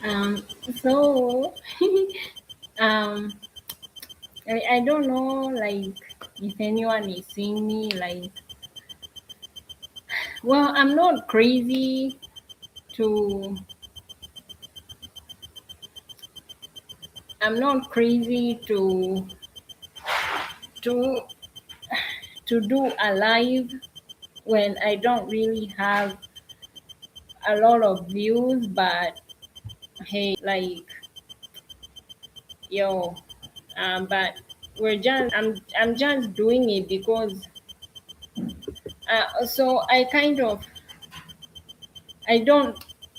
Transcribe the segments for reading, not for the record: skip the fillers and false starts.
Um, so um, I don't know, like, if anyone is seeing me, like, well, I'm not crazy to, I'm not crazy to, to do a live when I don't really have a lot of views, but hey, like, yo, but I'm just doing it because, so I kind of, I don't,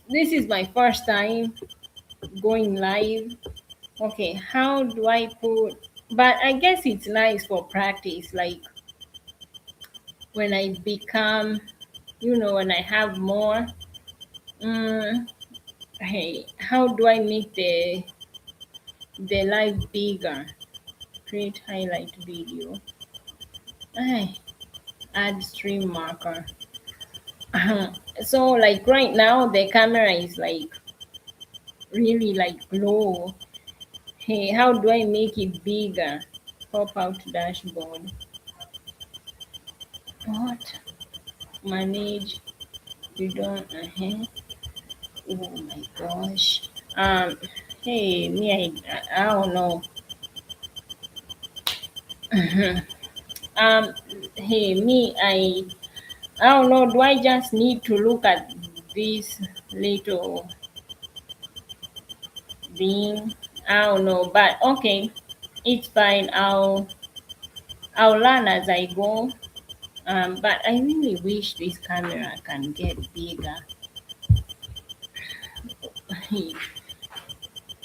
this is my first time going live. Okay, how do I put, but I guess it's nice for practice, like when I become, when I have more. Mm, hey, how do I make the live bigger? Create highlight video. Ay, add stream marker. So like right now the camera is like really like low. Hey, how do I make it bigger? Pop out dashboard. What? Manage. You don't. Oh my gosh. Hey, me, I don't know. um. Hey, me, I don't know. Do I just need to look at this little being? I don't know, but okay, it's fine. I'll learn as I go. But I really wish this camera can get bigger.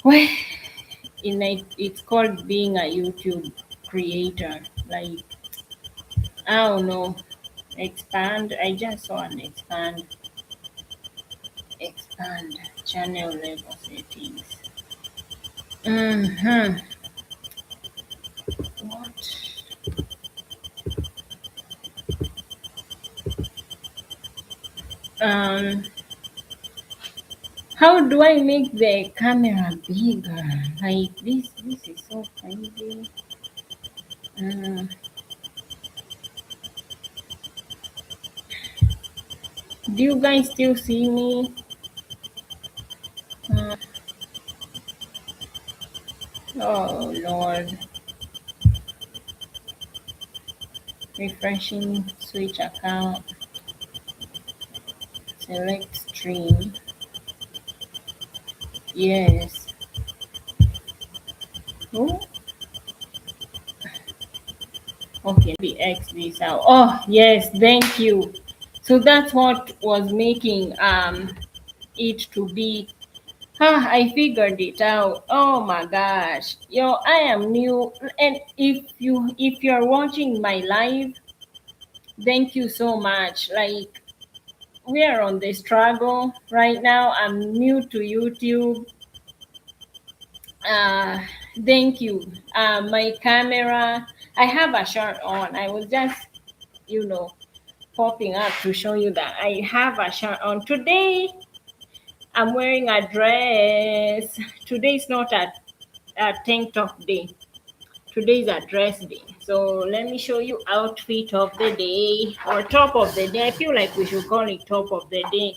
Well, it's called being a YouTube creator. Like, I don't know. Expand. I just saw an expand channel level settings. Mm-hmm. What? Um. How do I make the camera bigger? Like this is so crazy. Uh, do you guys still see me? Uh, oh Lord. Refreshing, switch account, select stream. Yes. Oh, okay, be X this out. Oh, yes, thank you. So that's what was making it to be. I figured it out. Oh my gosh. Yo, I am new. And if you're watching my live, thank you so much. Like, we are on the struggle right now. I'm new to YouTube. Uh, Thank you. My camera, I have a shirt on. I was just, you know, popping up to show you that I have a shirt on. Today, I'm wearing a dress. Today is not a tank top day. Today is a dress day. So let me show you outfit of the day or top of the day. I feel like we should call it top of the day.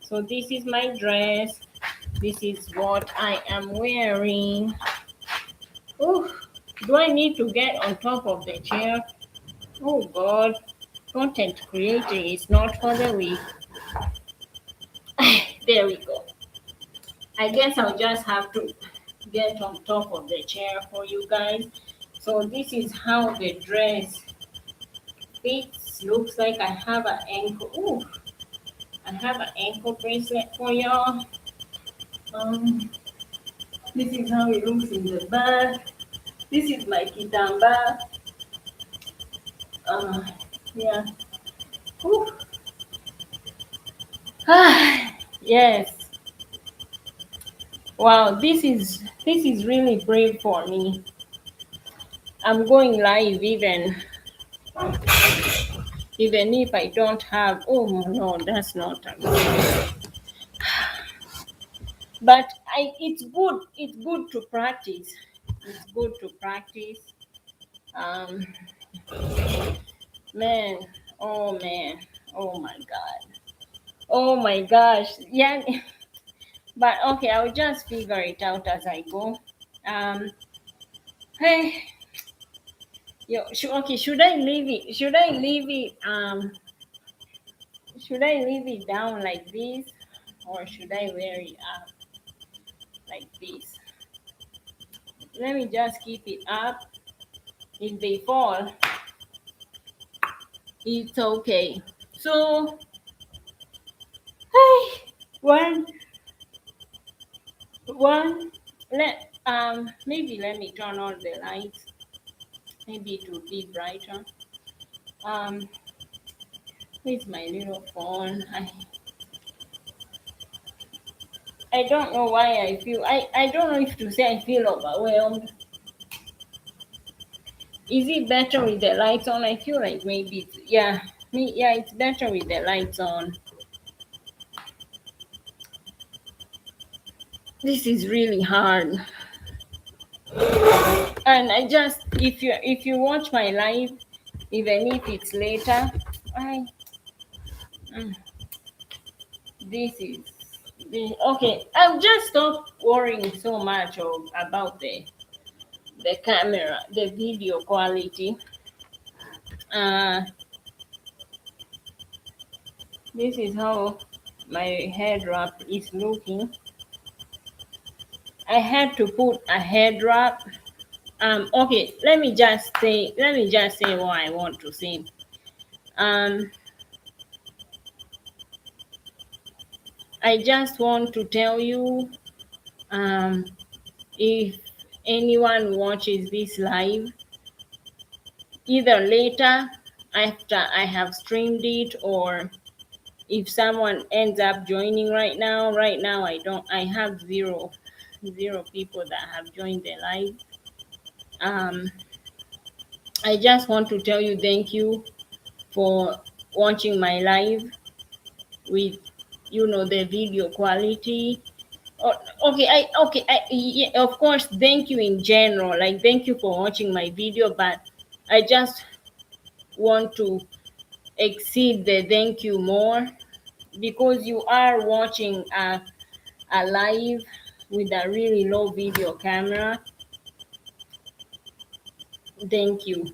So this is my dress. This is what I am wearing. Oh, do I need to get on top of the chair? Oh God, content creating is not for the weak. There we go. I guess I'll just have to get on top of the chair for you guys. So this is how the dress fits. Looks like I have an ankle. Ooh, I have an ankle bracelet for y'all. This is how it looks in the back. This is my kitamba. Yeah. Ooh. Yes. Wow, this is really brave for me. I'm going live even if I don't have. Oh no, that's not a good. But it's good to practice. It's good to practice. um man man, oh my god, oh my gosh, yeah. But okay, I'll just figure it out as I go. Hey, okay, should I leave it, should I leave it down like this, or should I wear it up like this? Let me just keep it up. If they fall, it's okay. So, hey, one, maybe let me turn on the lights. Maybe it will be brighter. Um, Where's my little phone? I don't know why I don't know if to say I feel overwhelmed. Is it better with the lights on? I feel like maybe it's better with the lights on. This is really hard. And I just, if you watch my live, even if it's later, I mm, this is okay. I'll just stop worrying so much about the camera, the video quality. This is how my head wrap is looking. I had to put a head wrap. Okay, let me just say what I want to say. I just want to tell you, if anyone watches this live, either later after I have streamed it, or if someone ends up joining right now, I have zero people that have joined the live. I just want to tell you thank you for watching my live with the video quality. Yeah, of course, thank you in general, like thank you for watching my video, but I just want to exceed the thank you more, because you are watching a live with a really low video camera. Thank you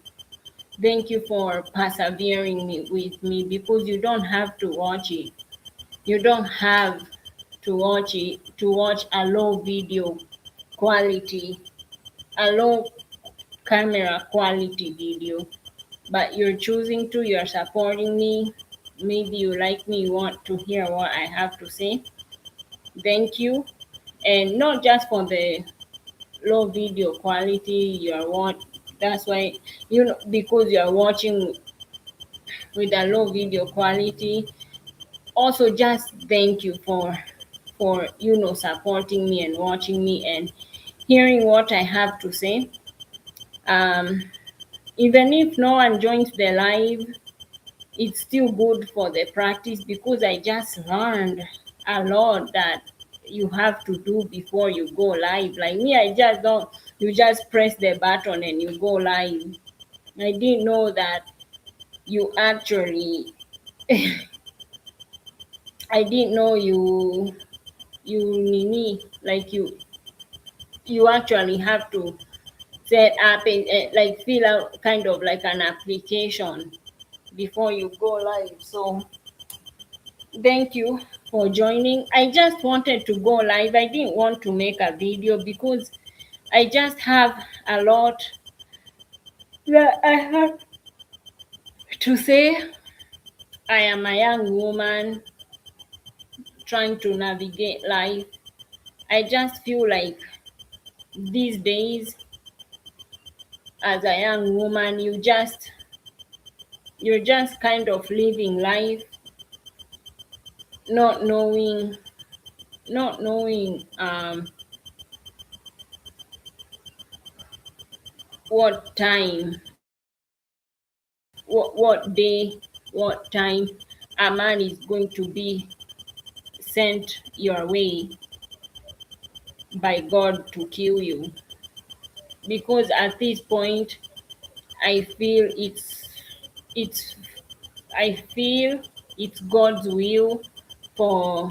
for persevering with me, because you don't have to watch it. You don't have to watch a low video quality, a low camera quality video, but you're choosing to. You're supporting me. Maybe you like me, you want to hear what I have to say. Thank you. And not just for the low video quality, that's why, because you're watching with a low video quality. Also, just thank you for supporting me and watching me and hearing what I have to say. Even if no one joins the live, it's still good for the practice, because I just learned a lot that you have to do before you go live. Like me, I just don't, you just press the button and you go live. I didn't know that you actually I didn't know like you actually have to set up and like fill out kind of like an application before you go live. So thank you for joining. I just wanted to go live. I didn't want to make a video because I just have a lot that I have to say. I am a young woman trying to navigate life. I just feel like these days, as a young woman, you're just kind of living life, not knowing what time, what day, what time a man is going to be sent your way. by God to kill you, because at this point I feel it's I feel it's God's will for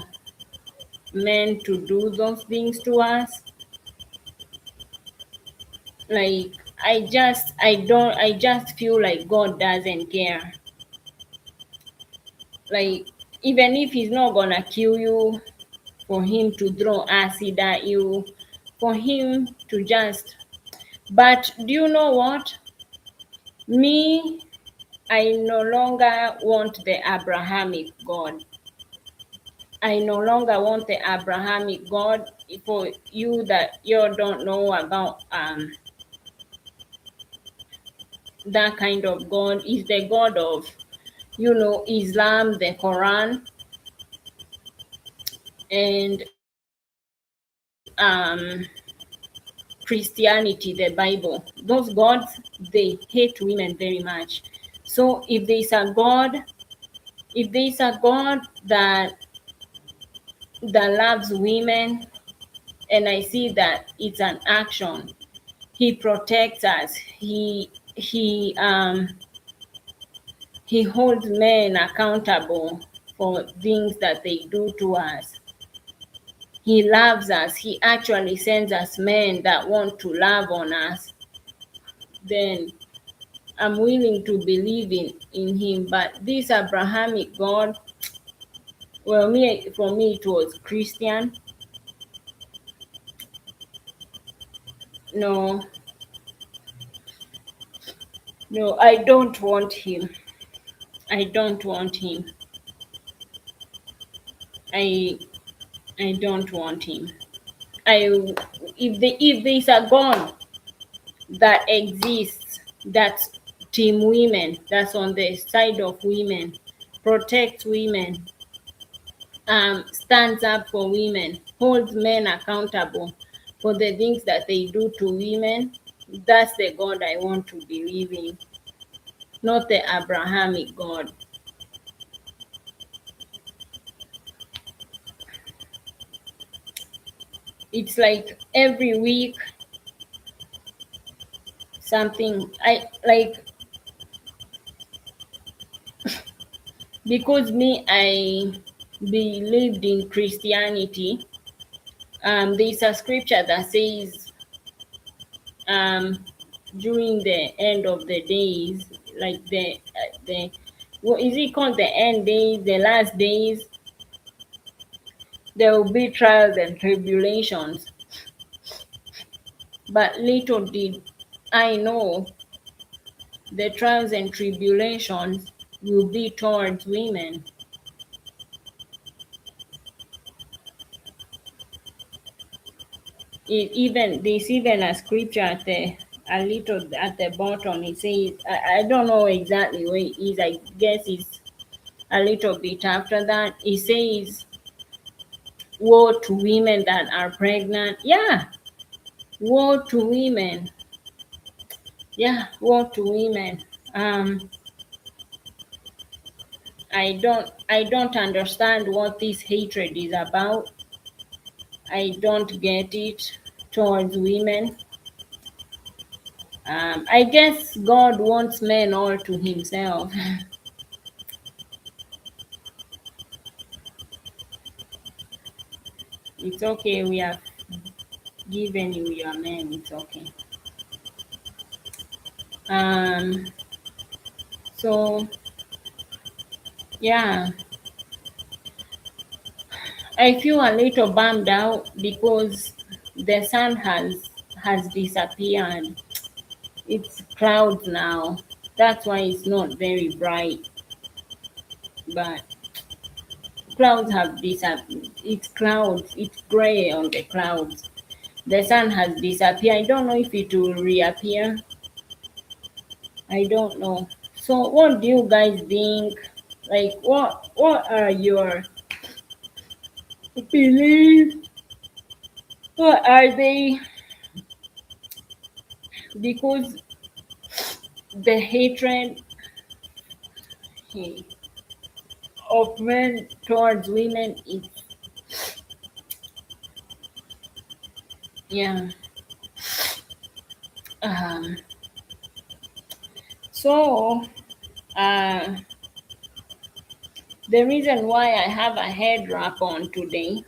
men to do those things to us. Like I just feel like God doesn't care. Like, even if he's not gonna kill you, for him to throw acid at you, for him to just, but do you know what? Me, I no longer want the Abrahamic God. I no longer want the Abrahamic God. For you that you don't know about that kind of God, is the God of, Islam, the Quran, and Christianity, the Bible. Those gods, they hate women very much. So if there's a God that loves women, and I see that it's an action, he protects us. He holds men accountable for things that they do to us. He loves us. He actually sends us men that want to love on us. Then I'm willing to believe in him. But this Abrahamic God, well, for me it was Christian. No, no, I don't want him. I don't want him. I I don't want him. If there's a God that exists, that's team women, that's on the side of women, protects women, stands up for women, holds men accountable for the things that they do to women, that's the God I want to believe in, not the Abrahamic God. It's like every week something I like, because I believed in Christianity. There's a scripture that says, during the end of the days, like the what is it called, the end days, the last days, there will be trials and tribulations. But little did I know, the trials and tribulations will be towards women. There's even a scripture a little at the bottom. It says, I don't know exactly where it is. I guess it's a little bit after that. It says, "Woe to women that are pregnant." Yeah, woe to women. Yeah, woe to women. I don't understand what this hatred is about. I don't get it towards women. I guess God wants men all to himself. It's okay, we have given you your men, it's okay. So yeah, I feel a little bummed out because the sun has disappeared. It's clouds now. That's why it's not very bright. But clouds have disappeared. It's clouds. It's gray on the clouds. The sun has disappeared. I don't know if it will reappear. I don't know. So what do you guys think? Like, what are your beliefs? What are they? Because the hatred of men towards women Yeah. Um, so uh, the reason why I have a head wrap on today,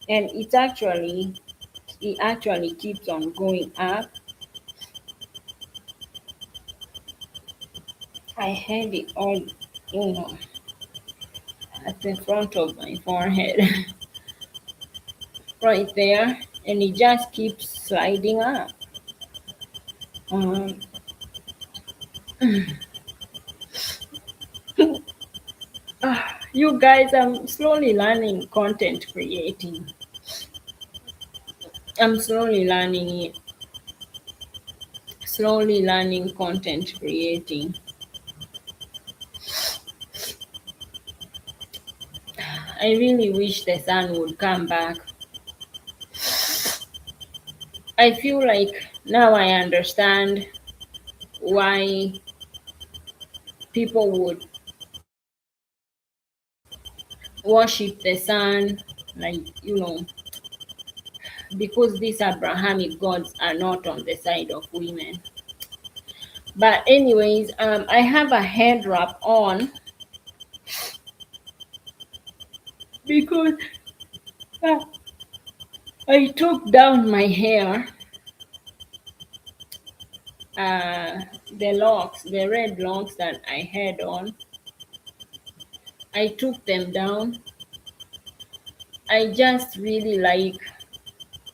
and it actually keeps on going up. I had it all, you know, at the front of my forehead, right there, and it just keeps sliding up. Um, you guys, I'm slowly learning content creating. I'm slowly learning it. Slowly learning content creating. I really wish the sun would come back. I feel like now I understand why people would worship the sun, like, because these Abrahamic gods are not on the side of women. But anyways, I have a head wrap on because uh, I took down my hair, the red locks that I had on. I took them down. I just really like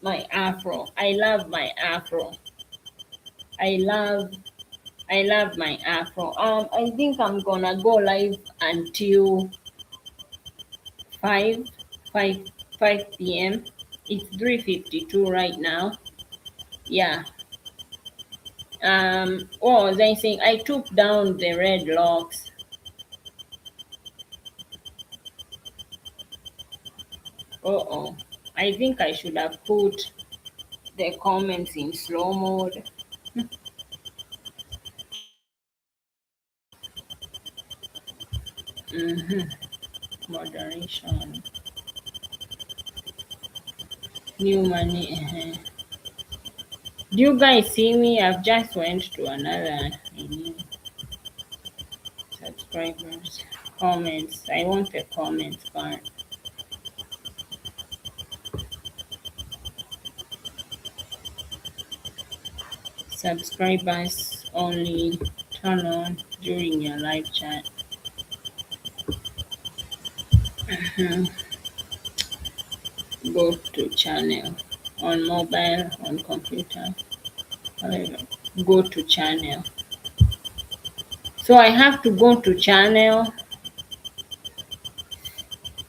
my afro. I love my afro. I love I love my afro. I think I'm gonna go live until 5 5 5 p.m. It's 3:52 right now. Yeah. What was I saying? I took down the red locks. Uh-oh. I think I should have put the comments in slow mode. Moderation. New money. Do you guys see me? I've just went to another subscribers. Comments. I want the comments part. Subscribers only turn on during your live chat. Go to channel on mobile, on computer, whatever. Go to channel. So I have to go to channel.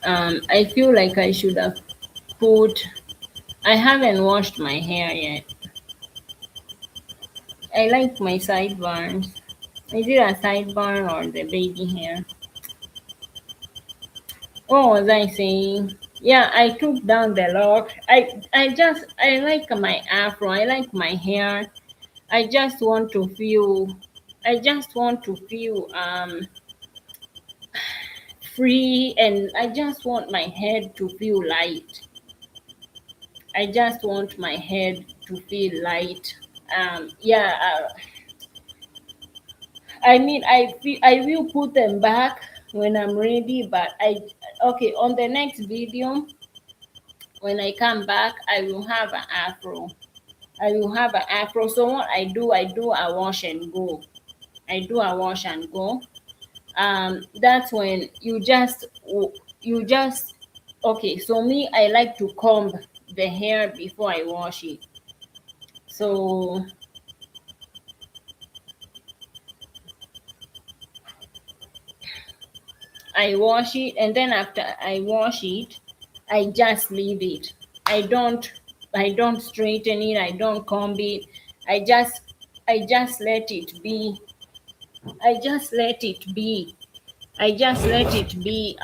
I feel like I should have put. I haven't washed my hair yet. I like my sideburns. Is it a sideburn or the baby hair? What was I saying? Yeah, I took down the lock. I like my afro. I like my hair. I just want to feel free, and I just want my head to feel light. I just want my head to feel light. Yeah, I will put them back when I'm ready, but okay, on the next video, when I come back, I will have an afro. I will have an afro. So what I do a wash and go. I do a wash and go. That's when you just okay. So me, I like to comb the hair before I wash it. So I wash it, and then after I wash it, I just leave it. I don't straighten it. I don't comb it. I just let it be. I just let it be. I just let it be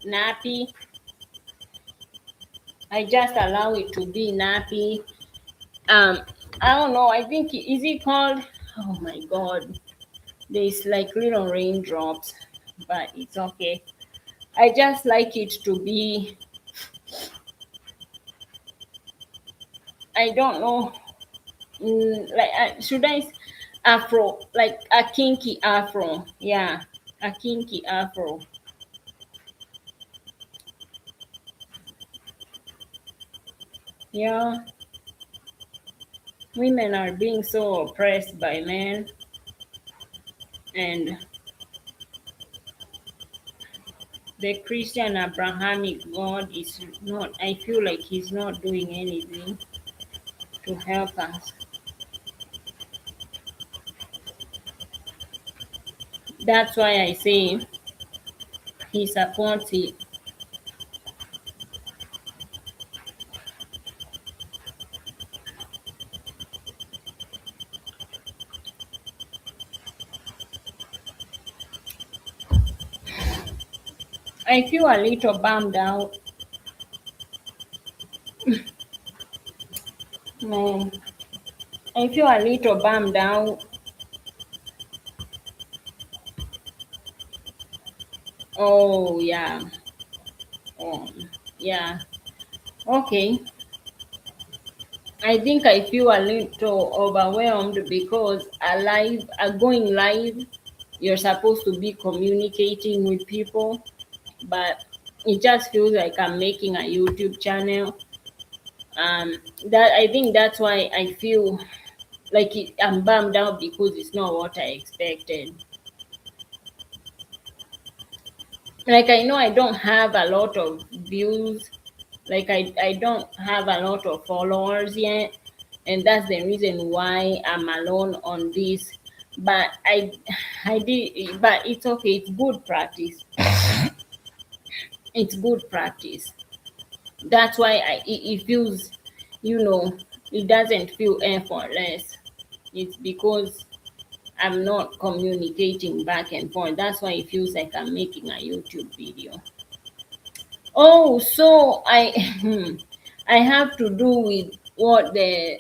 nappy. I just allow it to be nappy. Um, I don't know. I think is it called? Oh my God! There's like little raindrops, but it's okay. I just like it to be. I don't know. Like should I afro, like a kinky afro? Yeah, a kinky afro. Yeah, women are being so oppressed by men, and the Christian Abrahamic God is not, I feel like he's not doing anything to help us. That's why I say he supports it. I feel a little bummed out. Man, I feel a little bummed out. Oh, yeah. Oh, yeah. Okay. I think I feel a little overwhelmed because going live, you're supposed to be communicating with people, but it just feels like I'm making a YouTube channel. That I think that's why I feel like I'm bummed out because it's not what I expected. Like I know I don't have a lot of views, like I don't have a lot of followers yet, and that's the reason why I'm alone on this. But I did, but it's okay. It's good practice. It's good practice. That's why it feels, it doesn't feel effortless. It's because I'm not communicating back and forth. That's why it feels like I'm making a YouTube video. Oh, so I I have to do with what I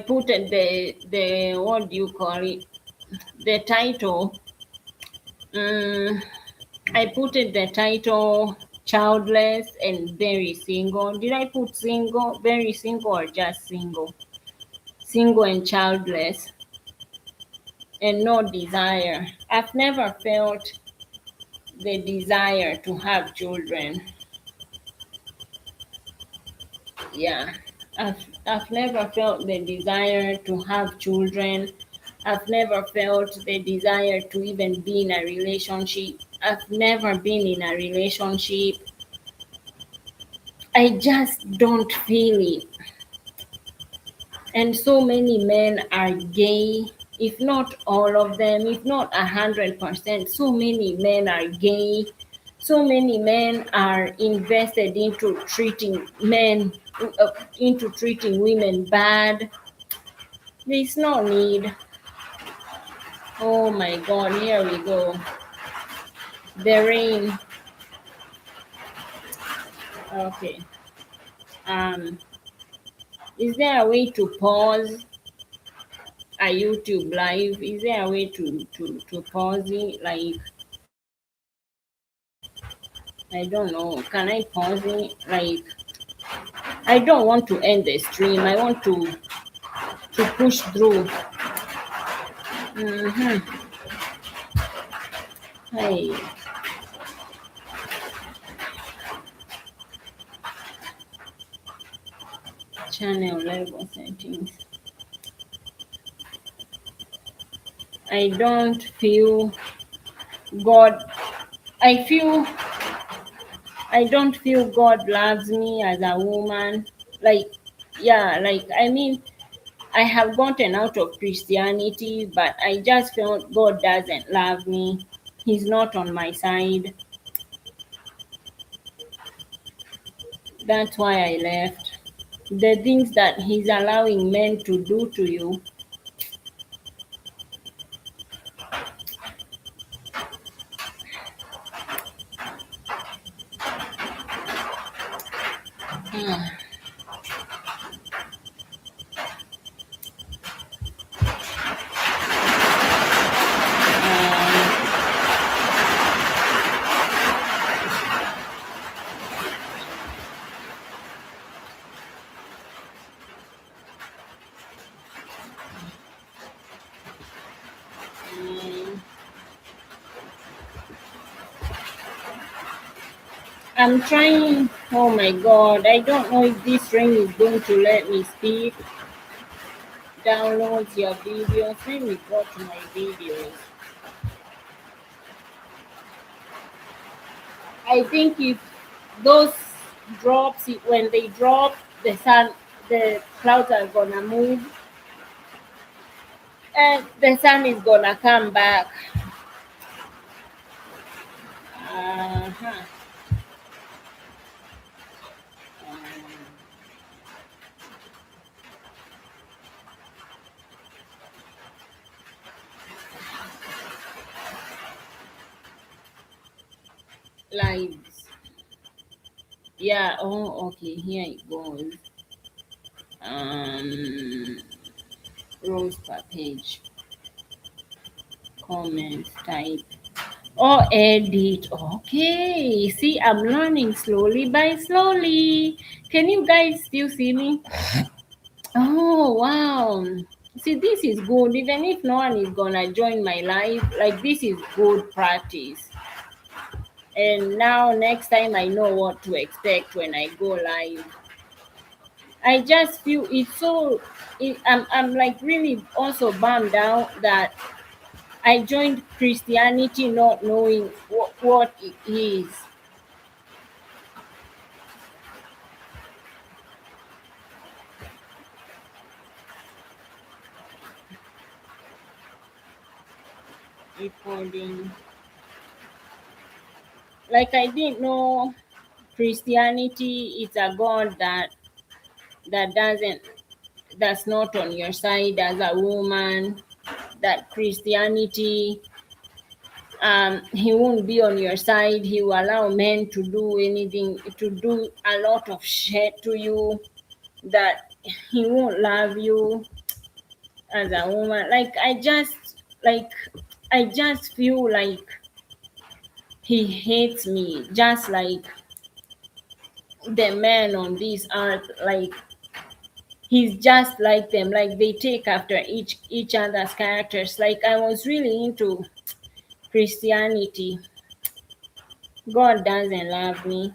put the what do you call it, the title. I put it the title childless and very single. Did I put single, very single, or just single? Single and childless and no desire. I've never felt the desire to have children. Yeah. I've never felt the desire to have children. I've never felt the desire to even be in a relationship. I've never been in a relationship. I just don't feel it. And so many men are gay, if not all of them, if not 100%. So many men are gay. So many men are invested into treating women bad. There's no need. Oh my God, here we go. The rain. Okay. Is there a way to pause a YouTube live? Is there a way to pause it? Like, I don't know. Can I pause it? Like, I don't want to end the stream. I want to push through. Hey, channel level settings. I don't feel God. I don't feel God loves me as a woman. Like, yeah, like, I mean, I have gotten out of Christianity, but I just felt God doesn't love me. He's not on my side. That's why I left. The things that he's allowing men to do to you. I'm trying. Oh my God. I don't know if this ring is going to let me speak. Download your videos. Let me go to my videos. I think if those drops, when they drop, the clouds are gonna move, and the sun is gonna come back. Uh-huh. Lives. Yeah. Oh, okay. Here it goes. Rows per page. Comment type. Or edit. Okay. See, I'm learning slowly by slowly. Can you guys still see me? Oh, wow. See, this is good. Even if no one is gonna join my live, like this is good practice. And now next time I know what to expect when I go live. I just feel it's so, I'm like really also bummed out that I joined Christianity not knowing what it is. Recording. Like I didn't know Christianity is a God that's not on your side as a woman, that Christianity, he won't be on your side. He will allow men to do anything, to do a lot of shit to you, that he won't love you as a woman. I just feel like he hates me, just like the men on this earth. Like he's just like them, like they take after each other's characters. Like I was really into Christianity. God doesn't love me,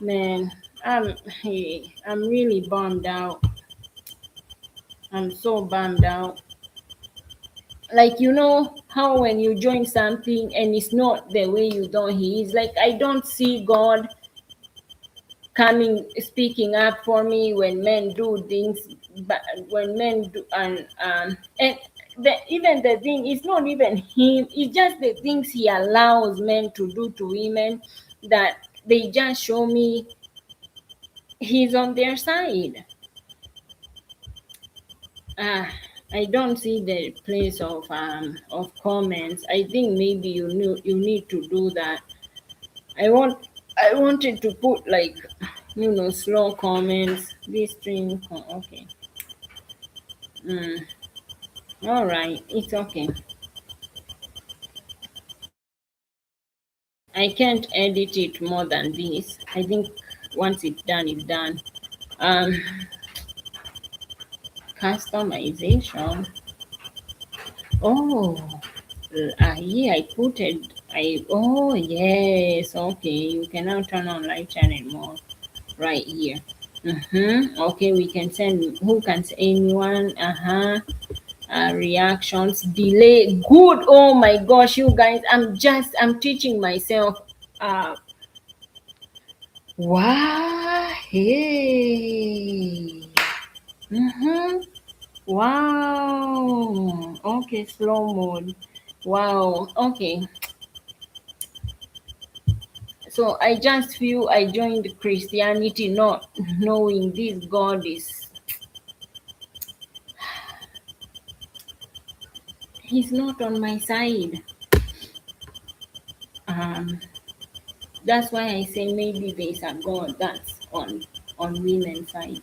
man. I'm really bummed out. I'm so bummed out. Like, you know how when you join something and it's not the way you thought he is, like I don't see God coming speaking up for me when men do things, but when men do, and even the thing, it's not even him, it's just the things he allows men to do to women, that they just show me he's on their side. I don't see the place of comments. I think maybe you need to do that. I wanted to put like, slow comments. This stream. Okay. All right. It's okay. I can't edit it more than this. I think once it's done, it's done. Customization. Oh, here I put it. Oh yes. Okay. You can now turn on live channel mode right here. Okay, we can send, who can say, anyone. Reactions, delay, good. Oh my gosh, you guys, I'm teaching myself. Wow. Hey. Wow. Okay, slow mode. Wow. Okay, so I just feel I joined Christianity not knowing this God is, he's not on my side. That's why I say maybe there's a God that's on women's side.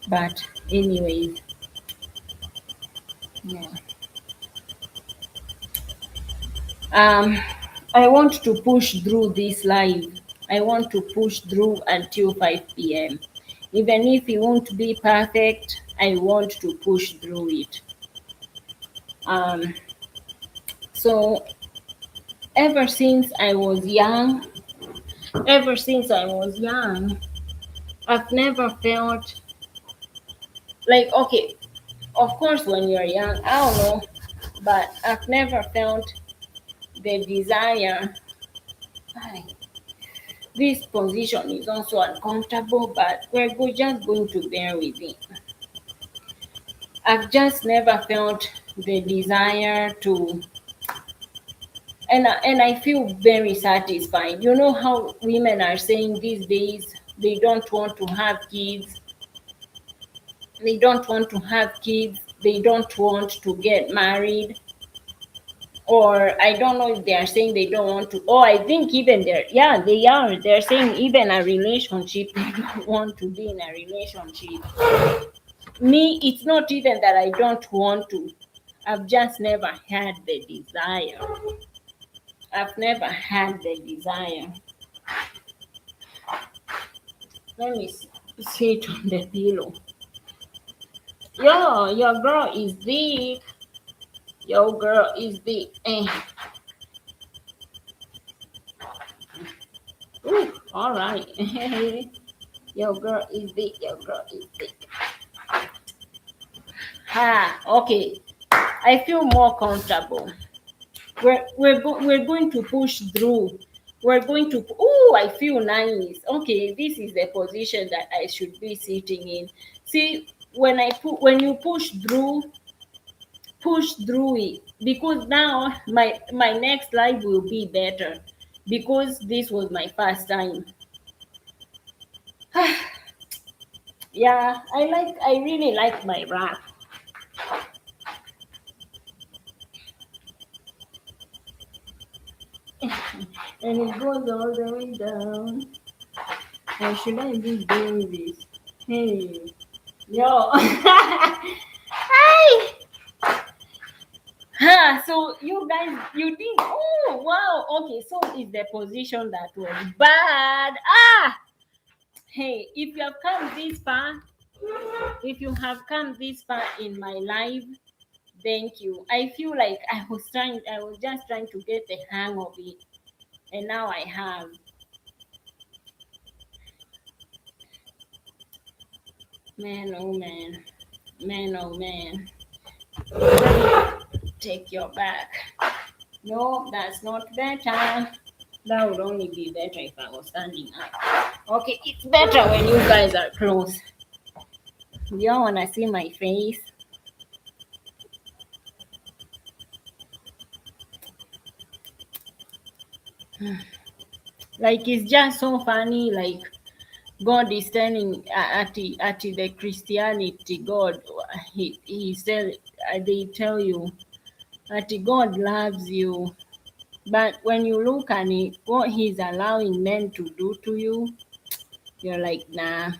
But anyways, yeah. I want to push through this live. I want to push through until 5 p.m. Even if it won't be perfect, I want to push through it. So ever since I was young, Ever since I was young, I've never felt like, okay, of course, when you're young, I don't know, but I've never felt the desire. Ay, this position is also uncomfortable, but just going to bear with it. I've just never felt the desire to, and I feel very satisfied. You know how women are saying these days they don't want to have kids, they don't want to have kids, they don't want to get married, or I don't know if they are saying they don't want to. Oh, I think even they're saying even a relationship, they don't want to be in a relationship. Me, it's not even that I don't want to. I've just never had the desire. I've never had the desire. Let me sit on the pillow. Yo, your girl is big. Your girl is big. Ooh, all right. Your girl is big. Your girl is big. Okay. I feel more comfortable. We're going to push through. We're going to. Oh, I feel nice. Okay, this is the position that I should be sitting in. See, when you push through it, because now my next life will be better, because this was my first time. Yeah, I really like my wrap. And it goes all the way down. Why should I be doing this? Hey, yo. Hi. So you guys, you think, oh wow, okay, so it's the position that was bad. Hey, if you have come this far in my life, thank you. I feel like I was just trying to get the hang of it, and now I have. Man, oh man. Man, oh man. Take your back. No, that's not better. That would only be better if I was standing up. Okay, it's better when you guys are close. You all wanna see my face? Like, it's just so funny. Like, God is telling at the Christianity God, he said, they tell you that God loves you, but when you look at it, what He's allowing men to do to you, you're like, nah.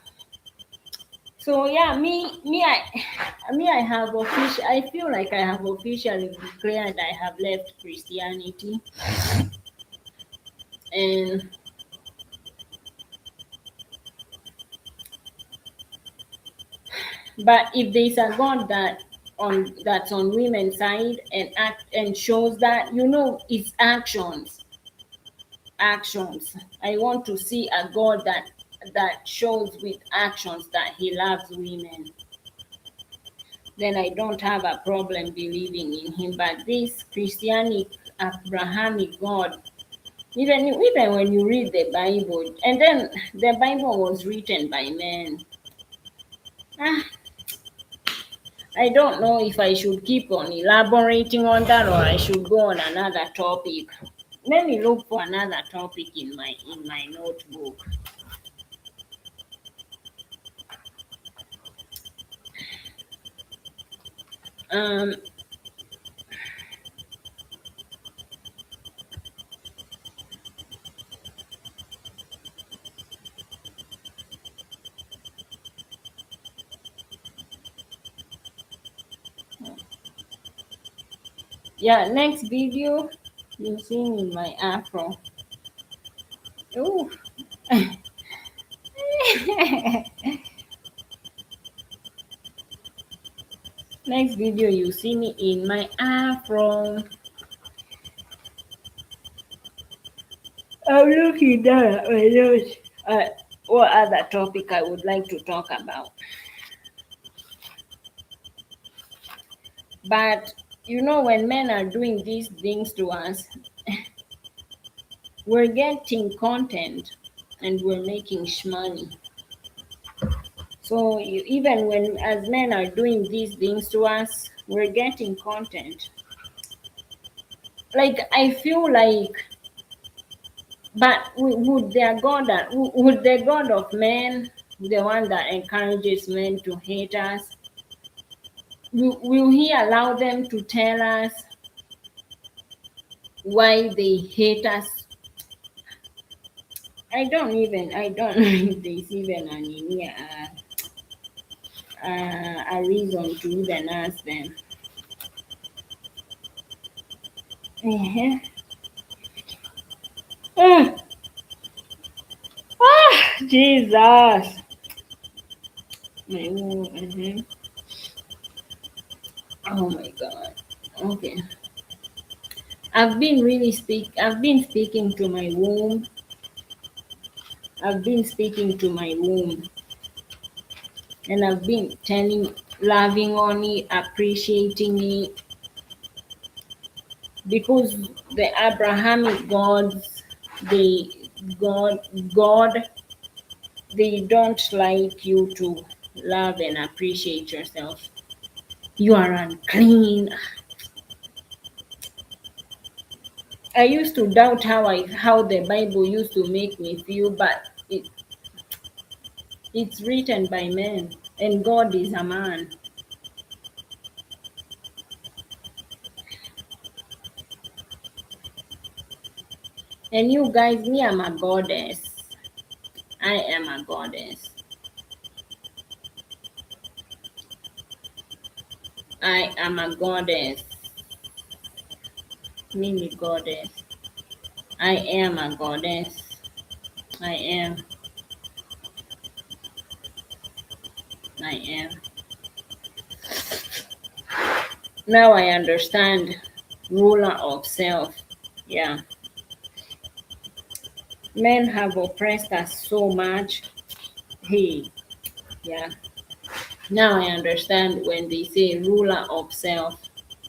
So yeah, I have I feel like I have officially declared I have left Christianity, and but if there's a God that's on women's side and shows that, it's actions. I want to see a God that shows with actions that He loves women. Then I don't have a problem believing in Him. But this Christianic Abrahamic God, even when you read the Bible, and then the Bible was written by men. I don't know if I should keep on elaborating on that, or I should go on another topic. Let me look for another topic in my notebook. Yeah, next video, you see me in my afro. Ooh. Next video, you see me in my afro. I'm looking down at my notes. What other topic I would like to talk about? But when men are doing these things to us, we're getting content and we're making money. So even when as men are doing these things to us, we're getting content. Like I feel like, but would the God of men, the one that encourages men to hate us, will he allow them to tell us why they hate us? I don't know if there's even a reason to even ask them. Uh-huh. Ah, Jesus. Mhm. Oh my God. Okay. I've been speaking to my womb. I've been speaking to my womb, and I've been loving on it, appreciating it, because the Abrahamic gods, they God God, they don't like you to love and appreciate yourself. You are unclean. I used to doubt how the Bible used to make me feel, but it's written by men, and God is a man. And you guys, me, I'm a goddess. I am a goddess. I am a goddess. Mini goddess. I am a goddess. I am. I am. Now I understand. Ruler of self. Yeah. Men have oppressed us so much. Hey, yeah. Now I understand when they say ruler of self,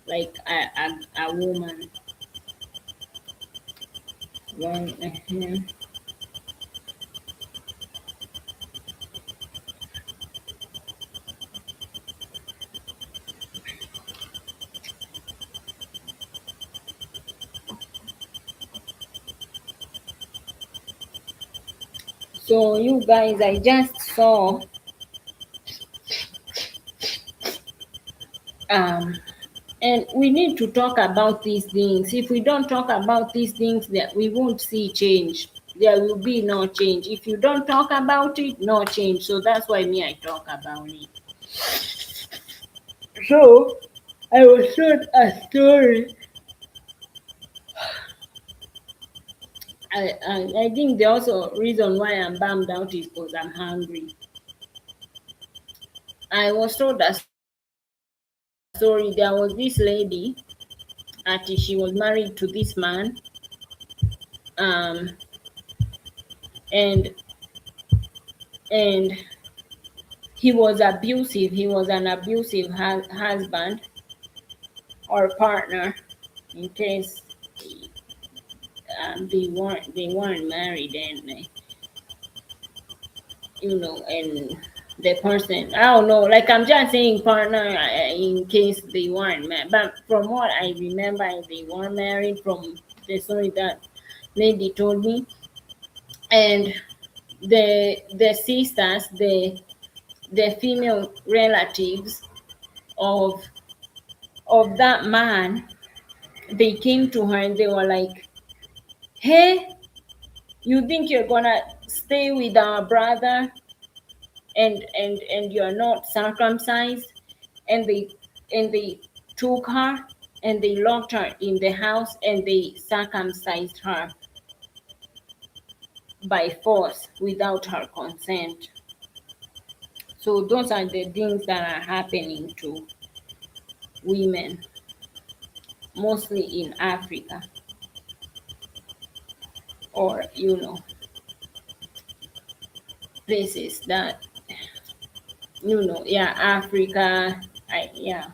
like a woman. Well, So you guys, I just saw and we need to talk about these things. If we don't talk about these things, that we won't see change. There will be no change. If you don't talk about it, no change. So that's why I talk about it. So I was told a story. I think the also reason why I'm bummed out is because I'm hungry. I was told a story. There was this lady, she was married to this man, um, and and he was abusive. He was an abusive husband or partner, in case they weren't married, and and the person, I don't know, like I'm just saying partner in case they weren't married. But from what I remember, they were married from the story that lady told me. And the sisters, the female relatives of that man, they came to her and they were like, hey, you think you're gonna stay with our brother and you're not circumcised? And they took her and they locked her in the house and they circumcised her by force without her consent. So those are the things that are happening to women, mostly in Africa. or places that yeah, Africa. Yeah.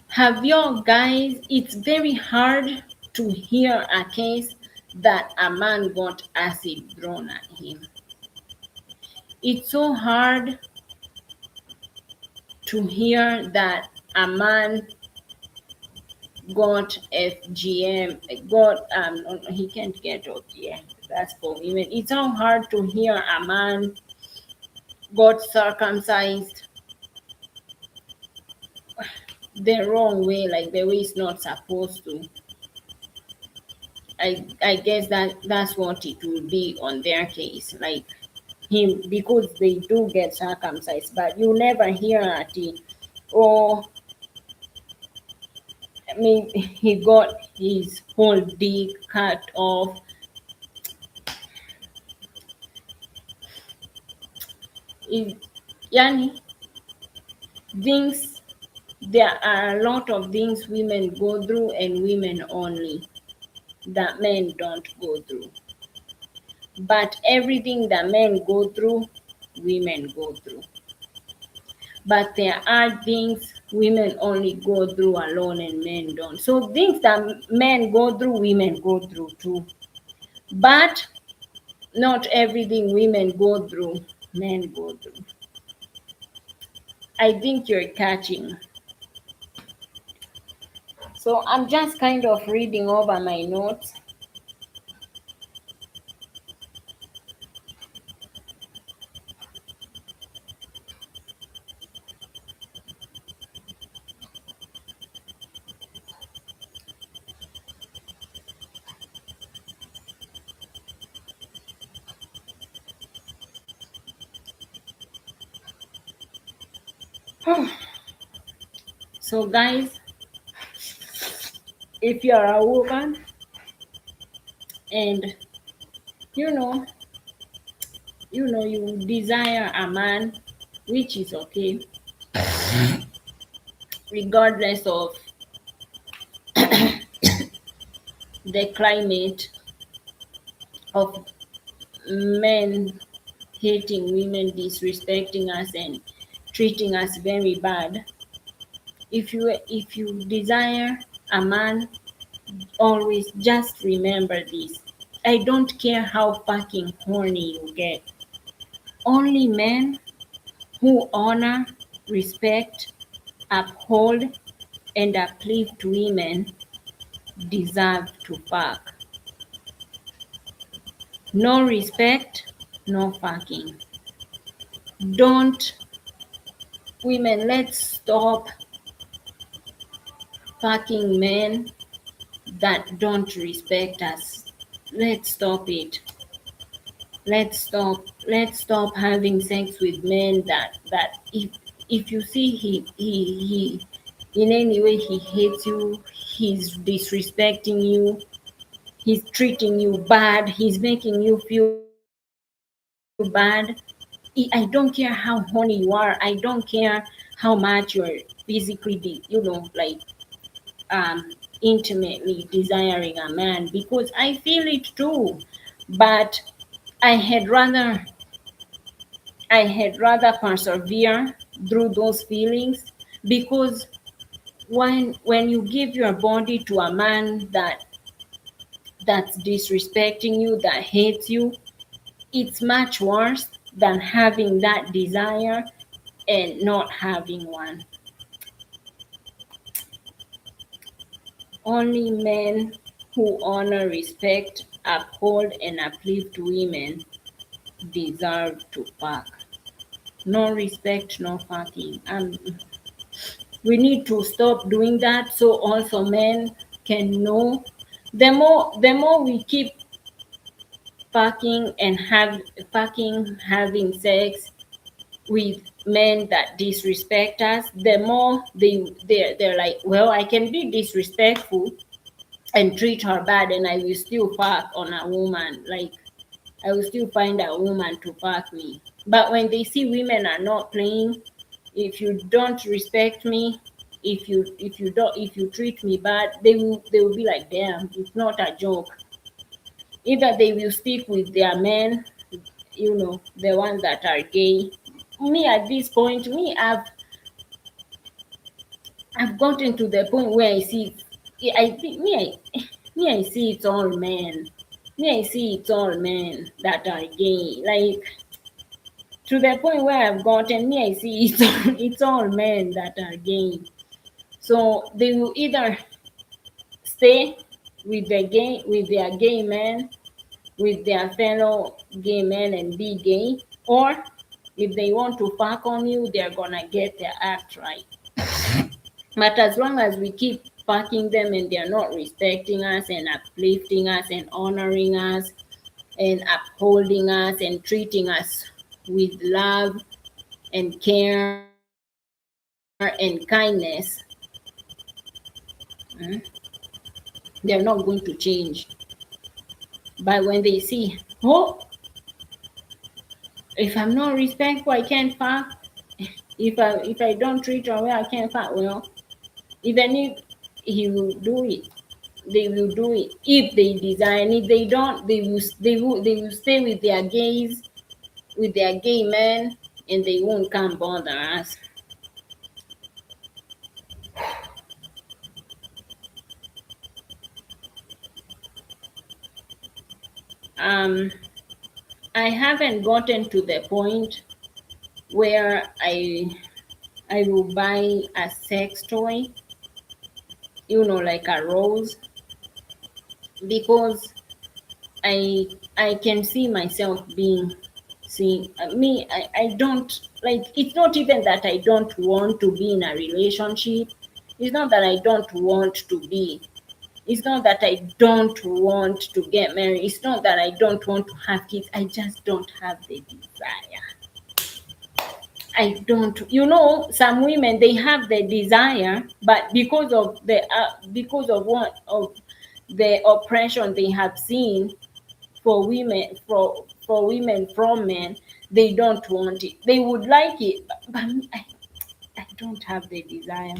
Have you guys, it's very hard to hear a case that a man got acid thrown at him. It's so hard to hear that a man got FGM, he can't get FGM, that's for women. It's so hard to hear a man got circumcised the wrong way, like the way it's not supposed to. I guess that's what it will be on their case, like him, because they do get circumcised, but you never hear at it. Or I mean, he got his whole dick cut off. Yani, things, there are a lot of things women go through, and women only, that men don't go through. But everything that men go through, women go through. But there are things women only go through alone and men don't. So things that men go through, women go through too. But not everything women go through, men go through. I think you're catching. So I'm just kind of reading over my notes. So guys, if you're a woman and you desire a man, which is okay, regardless of the climate of men hating women, disrespecting us, and treating us very bad. If you desire a man, always just remember this. I don't care how fucking horny you get. Only men who honor, respect, uphold, and uplift women deserve to fuck. No respect, no fucking. Women, let's stop fucking men that don't respect us. Let's stop it. Let's stop having sex with men that if you see he in any way he hates you, he's disrespecting you, he's treating you bad, he's making you feel bad. I don't care how horny you are, I don't care how much you're physically intimately desiring a man, because I feel it too, but I had rather persevere through those feelings, because when you give your body to a man that's disrespecting you, that hates you, it's much worse than having that desire and not having one. Only men who honor, respect, uphold, and uplift women deserve to fuck. No respect, no fucking. We need to stop doing that, so also men can know. The more we keep fucking and having sex with men that disrespect us, the more they're like, well, I can be disrespectful and treat her bad, and I will still fuck on a woman. Like, I will still find a woman to fuck me. But when they see women are not playing, if you don't respect me, if you treat me bad, they will be like, damn, it's not a joke. Either they will stick with their men, the ones that are gay. Me at this point, I've gotten to the point where I see, I think me I see it's all men. Me I see it's all men that are gay. Like, to the point where I've gotten, me I see it's all men that are gay. So they will either stay with their gay men, with their fellow gay men and be gay, or if they want to fuck on you, they're gonna get their act right. But as long as we keep fucking them and they're not respecting us and uplifting us and honoring us and upholding us and treating us with love and care and kindness, they're not going to change. But when they see, oh, if I'm not respectful, I can't fuck. If I don't treat her well, I can't fuck. Well, even if he will do it, they will do it if they desire. And if they don't, they will stay with their gays, with their gay men, and they won't come bother us. I haven't gotten to the point where I will buy a sex toy, like a rose, because I can see myself being seen. I don't like. It's not even that I don't want to be in a relationship. It's not that I don't want to be. It's not that I don't want to get married. It's not that I don't want to have kids. I just don't have the desire. I don't. Some women, they have the desire, but because of the oppression they have seen for women from men, they don't want it. They would like it, but I don't have the desire.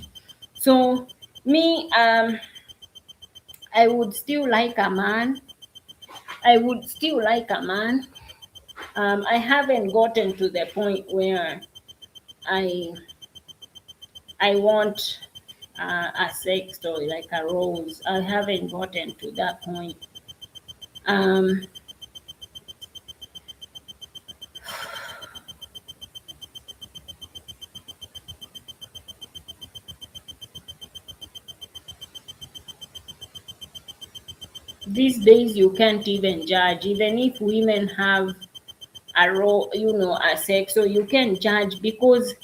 So me, I would still like a man. I would still like a man. I haven't gotten to the point where I want a sex toy like a rose. I haven't gotten to that point. These days you can't even judge, even if women have a sex, so you can't judge because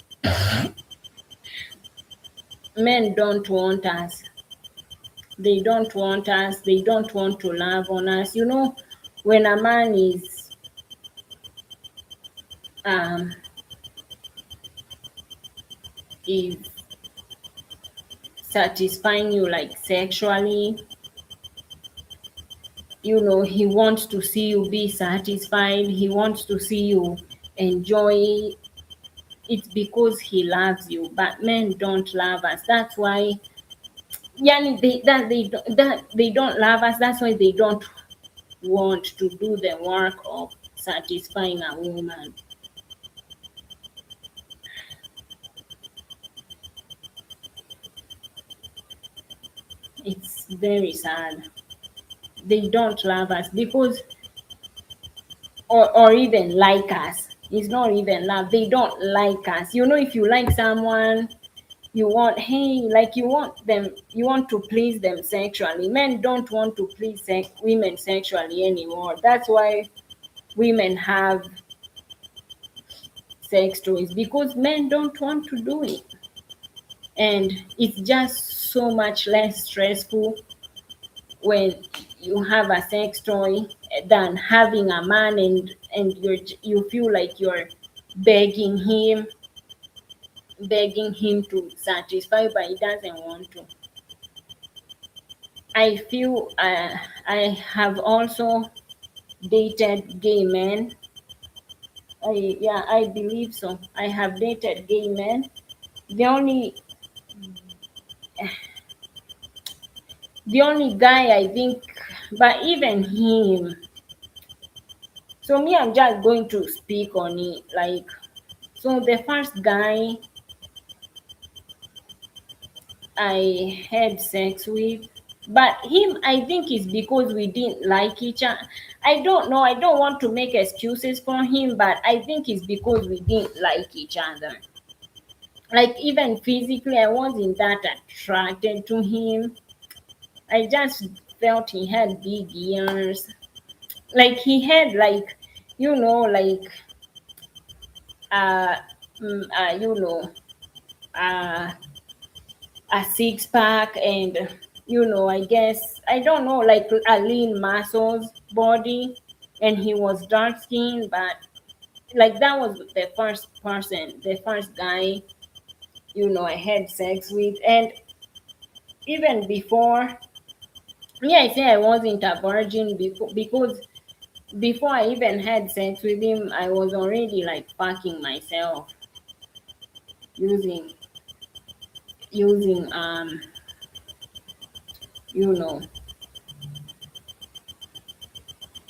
men don't want us. They don't want us. They don't want to love on us. When a man is satisfying you like sexually, he wants to see you be satisfied. He wants to see you enjoy. It's because he loves you. But men don't love us. That's why, they don't love us. That's why they don't want to do the work of satisfying a woman. It's very sad. They don't love us because, or even like us. It's not even love. They don't like us. If you like someone, you want you want to please them sexually. Men don't want to please women sexually anymore. That's why women have sex toys, because men don't want to do it. And it's just so much less stressful when you have a sex toy than having a man and you feel like you're begging him to satisfy, but he doesn't want to. I feel I have also dated gay men. I believe so. I have dated gay men. The only the only guy I think, but even him. So me, I'm just going to speak on it. Like, so the first guy I had sex with, but him, I think it's because we didn't like each other. I don't know. I don't want to make excuses for him, but I think it's because we didn't like each other. Like even physically, I wasn't that attracted to him. I just felt he had big ears. Like he had like, you know, like uh, you know, uh, a six pack and I guess I don't know, like a lean muscles body, and he was dark skinned, but like that was the first guy I had sex with. And even before, yeah, I say I wasn't a virgin because before I even had sex with him, I was already like fucking myself using using you know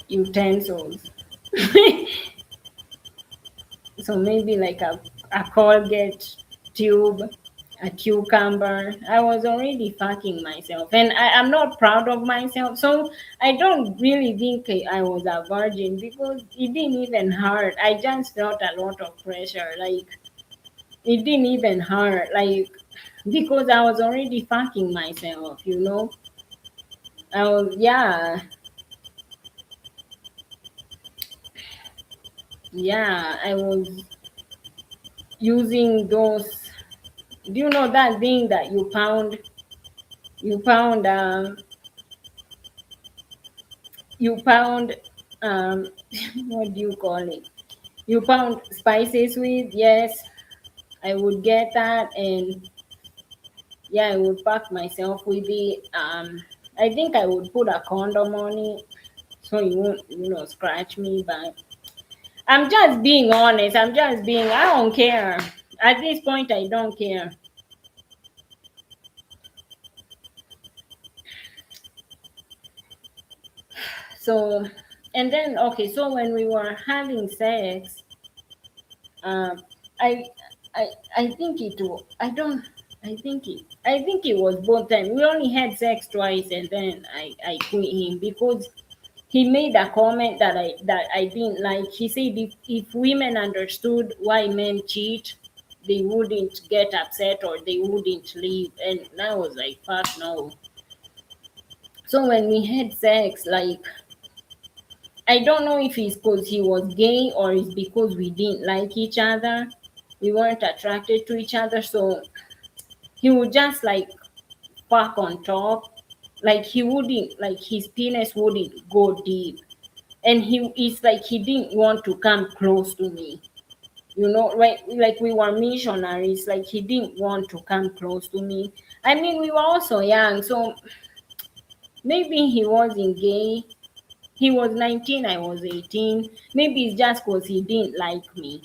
utensils. So maybe like a Colgate tube, a cucumber. I was already fucking myself, and I'm not proud of myself. So I don't really think I was a virgin because it didn't even hurt. I just felt a lot of pressure. Like it didn't even hurt. Like because I was already fucking myself. I was, yeah, I was using those. Do you know that thing that you pound you pound what do you call it, you pound spices with? Yes, I would get that, and yeah, I would pack myself with it. I think I would put a condom on it so you won't scratch me. But I'm just being honest. I don't care at this point. I don't care. So, and then okay, so when we were having sex, um, I, I think it was. I don't. I think it was both times. We only had sex twice, and then I quit him because he made a comment that I didn't like. He said if women understood why men cheat, they wouldn't get upset or they wouldn't leave. And I was like, fuck no. So when we had sex, like I don't know if it's because he was gay or it's because we didn't like each other. We weren't attracted to each other. So he would just like fuck on top. Like he wouldn't, like his penis wouldn't go deep. And it's like he didn't want to come close to me. Right? Like we were missionaries, like he didn't want to come close to me. I mean, we were also young, so maybe he wasn't gay. He was 19, I was 18. Maybe it's just because he didn't like me.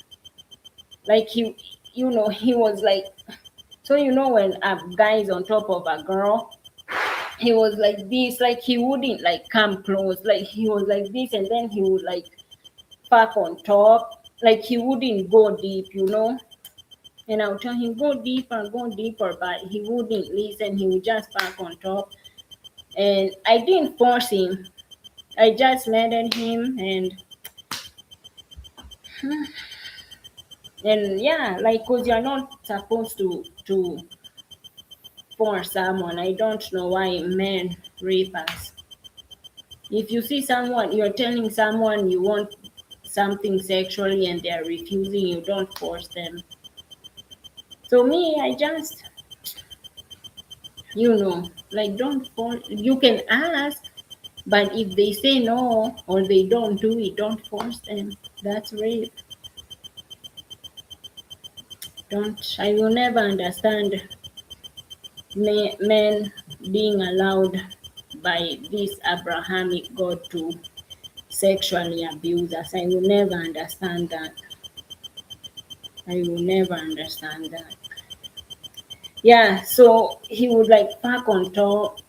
Like he was like, so when a guy is on top of a girl, he was like this, like he wouldn't like come close. Like he was like this, and then he would like fuck on top. Like he wouldn't go deep. And I would tell him, go deeper, but he wouldn't listen. He would just fuck on top. And I didn't force him. I just letted him, and yeah, like, cause you're not supposed to force someone. I don't know why men rape us. If you see someone, you're telling someone you want something sexually and they're refusing, you don't force them. So me, I just, like, don't force. You can ask, but if they say no or they don't do it, don't force them. That's rape. Don't. I will never understand men being allowed by this Abrahamic God to sexually abuse us. I will never understand that. I will never understand that. Yeah, so he would like park on top.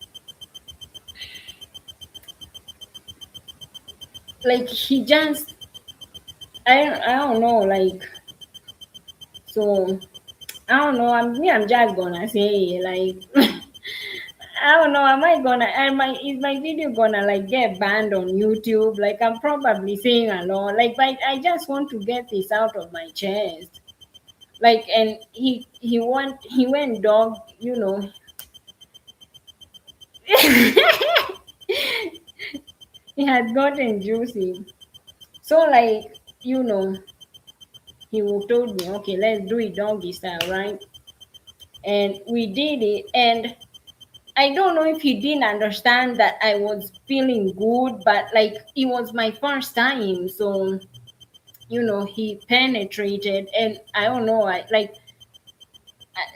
Like he just, I don't know, like, so I don't know. I'm just gonna say like I don't know. Is my video gonna like get banned on YouTube? Like I'm probably saying a lot. Like, but I just want to get this out of my chest. Like, and he went dog. He had gotten juicy. So like he told me, okay, let's do it doggy style, right? And we did it, and I don't know if he didn't understand that I was feeling good, but like it was my first time, so he penetrated, and I don't know, like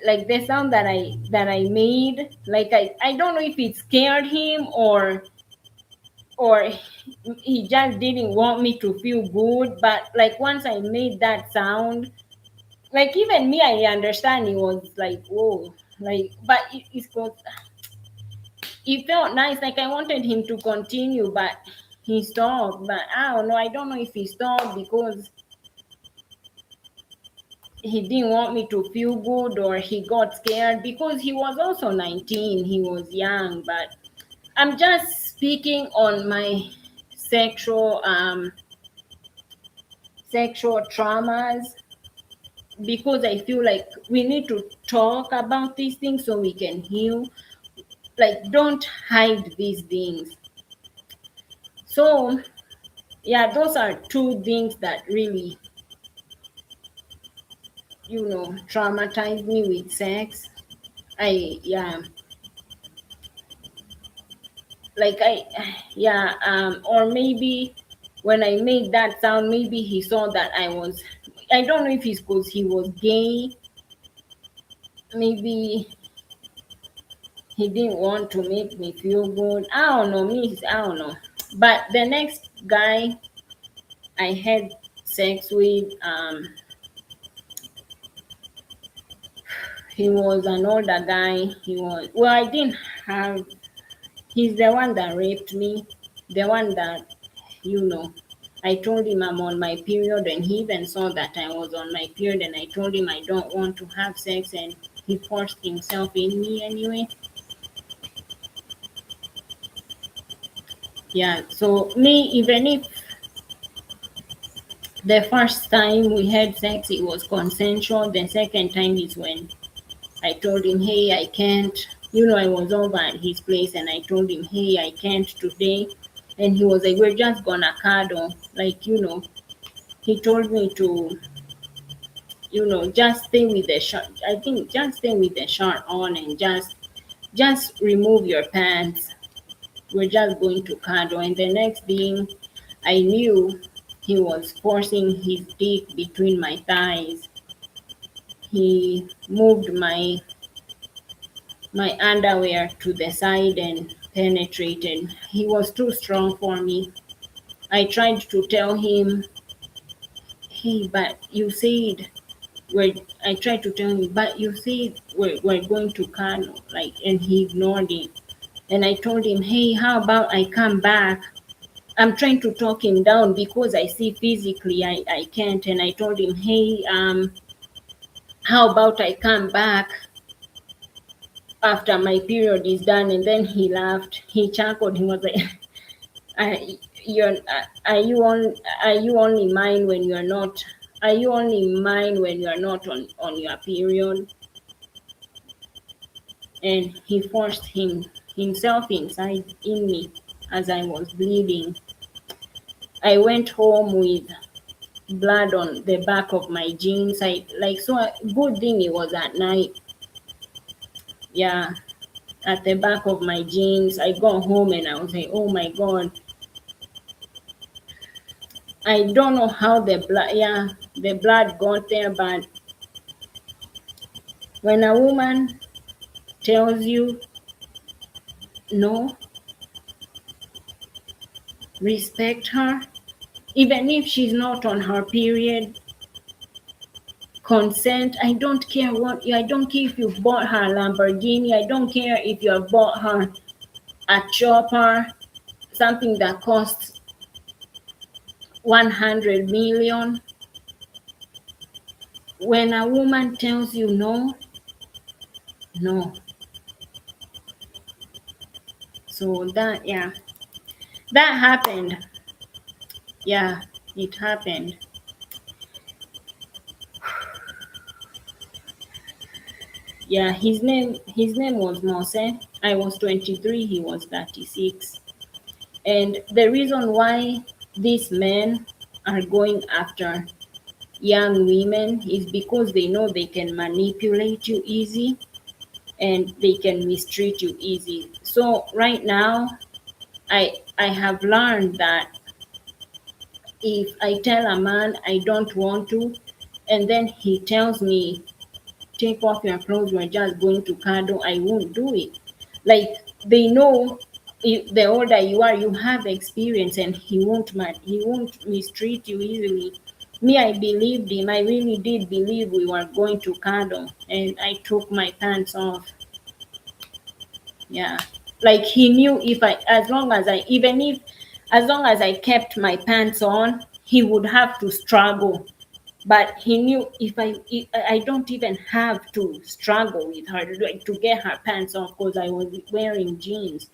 the sound that I made, like I don't know if it scared him or he just didn't want me to feel good, but like once I made that sound, like even me, I understand it was like whoa, like, but it felt nice. Like I wanted him to continue, but he stopped. But I don't know. I don't know if he stopped because he didn't want me to feel good or he got scared because he was also 19. He was young. But I'm just speaking on my sexual sexual traumas because I feel like we need to talk about these things so we can heal. Like don't hide these things. So yeah, those are two things that really traumatized me with sex. I yeah like I yeah or maybe when I made that sound, maybe he saw that I don't know if it's because he was gay. Maybe he didn't want to make me feel good. I don't know, I don't know. But the next guy I had sex with, he was an older guy. I didn't have, he's the one that raped me, the one that, I told him I'm on my period, and he even saw that I was on my period, and I told him I don't want to have sex, and he forced himself in me anyway. Yeah, so me, even if the first time we had sex, it was consensual, the second time is when I told him, hey, I can't. I was over at his place and I told him, hey, I can't today. And he was like, we're just gonna cuddle. Like, he told me to, just stay with the shirt. I think just stay with the shirt on and just remove your pants. We're just going to cuddle. And the next thing I knew, he was forcing his dick between my thighs. He moved my underwear to the side and penetrated. He was too strong for me. I tried to tell him, hey, but you said I tried to tell him, but you said we're going to Kano, like, and he ignored it. And I told him, hey, how about I come back? I'm trying to talk him down because I see physically I can't. And I told him, hey, how about I come back after my period is done? And then he laughed. He chuckled. He was like, I, you're, are you only mine when you're not? Are you only mine when you're not on your period? And he forced himself inside in me as I was bleeding. I went home with blood on the back of my jeans. Good thing it was at night. Yeah, at the back of my jeans. I got home and I was like, oh my god. I don't know how the blood got there, but when a woman tells you no, respect her, even if she's not on her period. consent. I don't care if you bought her Lamborghini. I don't care if you have bought her a chopper, something that costs 100 million. When a woman tells you no, no. So that, yeah, that happened. Yeah, it happened. Yeah, his name was Mose. I was 23, he was 36. And the reason why these men are going after young women is because they know they can manipulate you easy and they can mistreat you easy. So right now, I have learned that if I tell a man I don't want to, and then he tells me, take off your clothes, we're just going to cuddle, I won't do it. Like, they know if the older you are, you have experience, and he won't mistreat you easily. Me, I believed him. I really did believe we were going to cuddle, and I took my pants off. Yeah, like he knew if I, as long as I kept my pants on, he would have to struggle. But he knew if I don't even have to struggle with her, like, to get her pants off, because I was wearing jeans.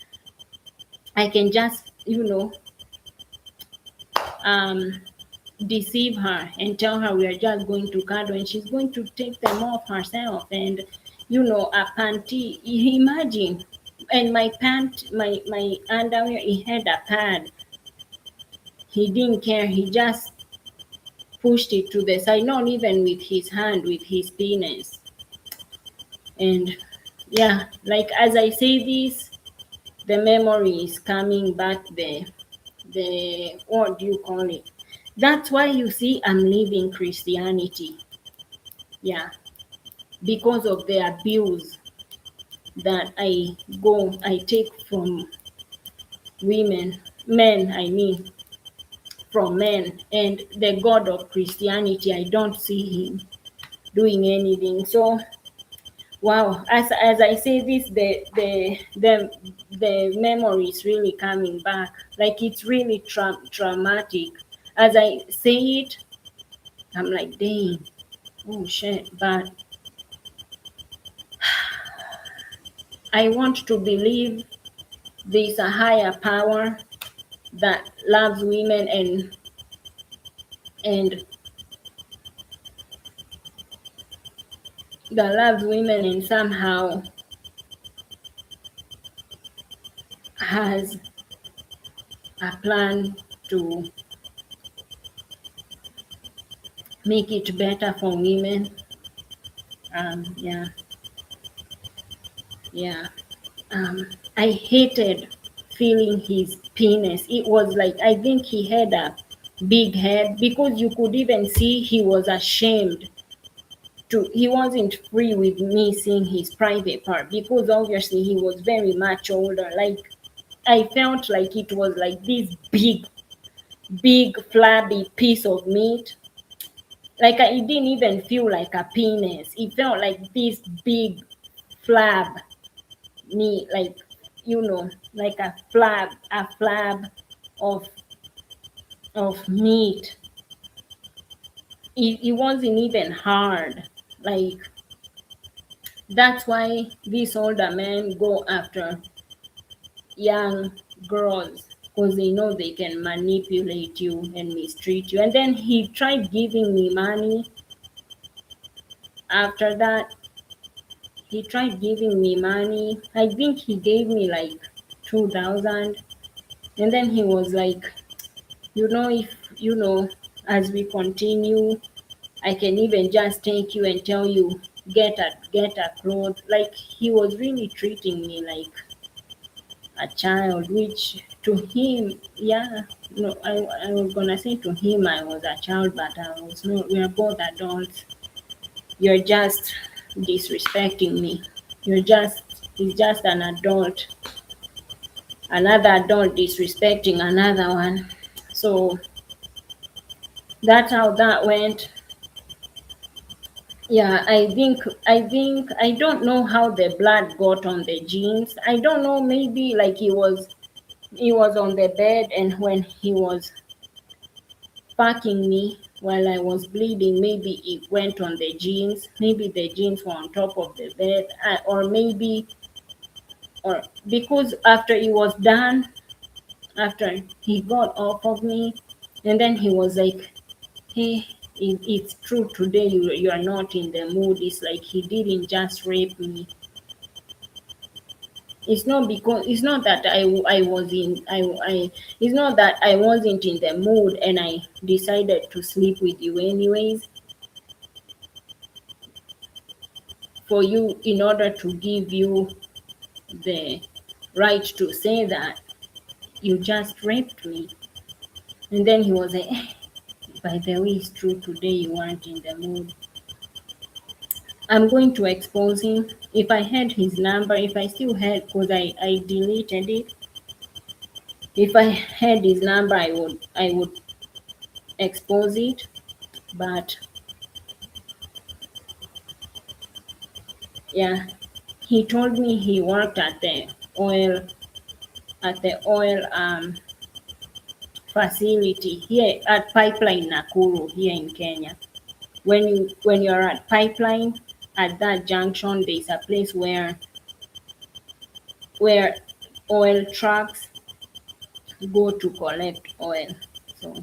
I can just, deceive her and tell her we are just going to cuddle, and she's going to take them off herself. And a panty, imagine. And my underwear, it had a pad. He didn't care. He just pushed it to the side, not even with his hand, with his penis. And yeah, like, as I say this, the memory is coming back. The what do you call it? That's why you see I'm leaving Christianity. Yeah, because of the abuse that I take from men, I mean, from men. And the God of Christianity, I don't see him doing anything. So wow, as I say this, the memory is really coming back. Like, it's really traumatic. As I say it, I'm like, dang, oh shit. But I want to believe there's a higher power that loves women, and and somehow has a plan to make it better for women. Yeah, yeah. I hated feeling his penis. It was like, I think he had a big head, because you could even see he was ashamed he wasn't free with me seeing his private part, because obviously he was very much older. Like, I felt like it was like this big flabby piece of meat. Like, it didn't even feel like a penis. It felt like this big flab meat, like, like a flab of meat. It wasn't even hard. Like, that's why these older men go after young girls, because they know they can manipulate you and mistreat you. And then he tried giving me money. After that, he tried giving me money. I think he gave me like 2,000. And then he was like, if as we continue, I can even just take you and tell you, get a clothes. Like, he was really treating me like a child, which to him, yeah, no, I was gonna say to him I was a child, but I was not. We are both adults. You're just disrespecting me. He's just an adult, another adult disrespecting another one. So that's how that went. Yeah, I think I don't know how the blood got on the jeans. I don't know, maybe like he was on the bed, and when he was packing me while I was bleeding, maybe it went on the jeans. Maybe the jeans were on top of the bed, or maybe, or because after he was done, after he got off of me, and then he was like, hey, it's true today, you are not in the mood. It's like he didn't just rape me. It's not that I was in I it's not that I wasn't in the mood and I decided to sleep with you anyways, for you, in order to give you the right to say that you just raped me. And then he was like, by the way, it's true today you weren't in the mood. I'm going to expose him. If I had his number, if I still had, because I deleted it. If I had his number, I would expose it. But yeah, he told me he worked at the oil facility here at Pipeline Nakuru here in Kenya. When you're at Pipeline, at that junction, there's a place where oil trucks go to collect oil. So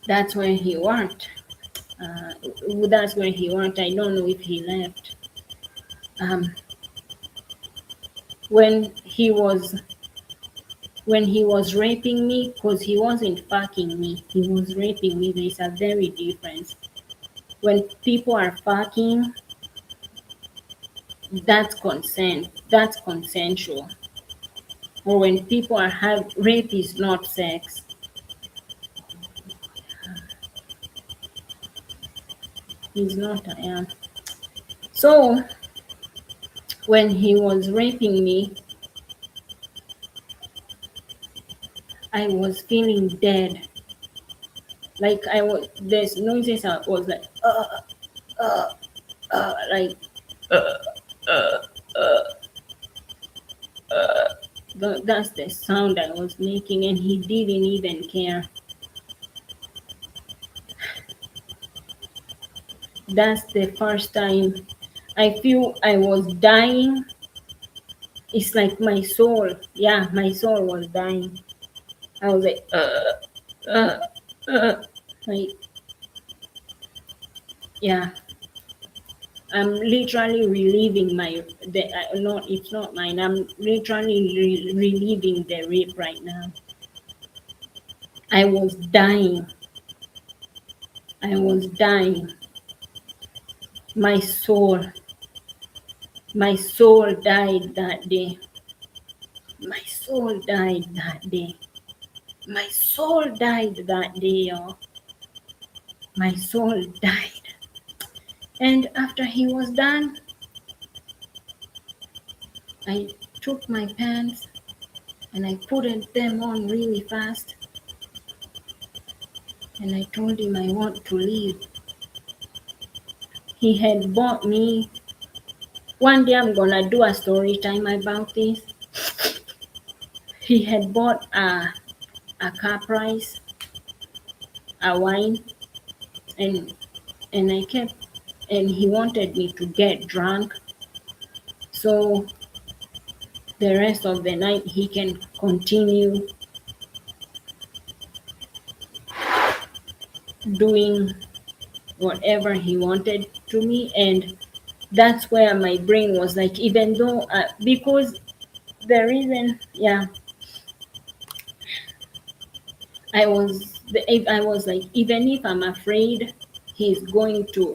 that's where he worked. That's where he worked. I don't know if he left. When he was raping me, because he wasn't fucking me, he was raping me. There's a very difference. When people are fucking, that's consent. That's consensual. Or when people are rape is not sex. He's not. So when he was raping me, I was feeling dead. Like there's noises. I was like, like, that's the sound I was making, and he didn't even care. That's the first time I feel I was dying. It's like my soul was dying. I was like, like, yeah. I'm literally relieving it's not mine. I'm literally relieving the rape right now. I was dying. My soul died that day. My soul died that day. My soul died that day, y'all. My soul died. And after he was done, I took my pants and I put them on really fast. And I told him I want to leave. He had bought me. One day I'm gonna do a story time about this. He had bought a Caprice, a wine, and he wanted me to get drunk, so the rest of the night he can continue doing whatever he wanted to me. And that's where my brain was like, even though because the reason, I was like, even if I'm afraid he's going to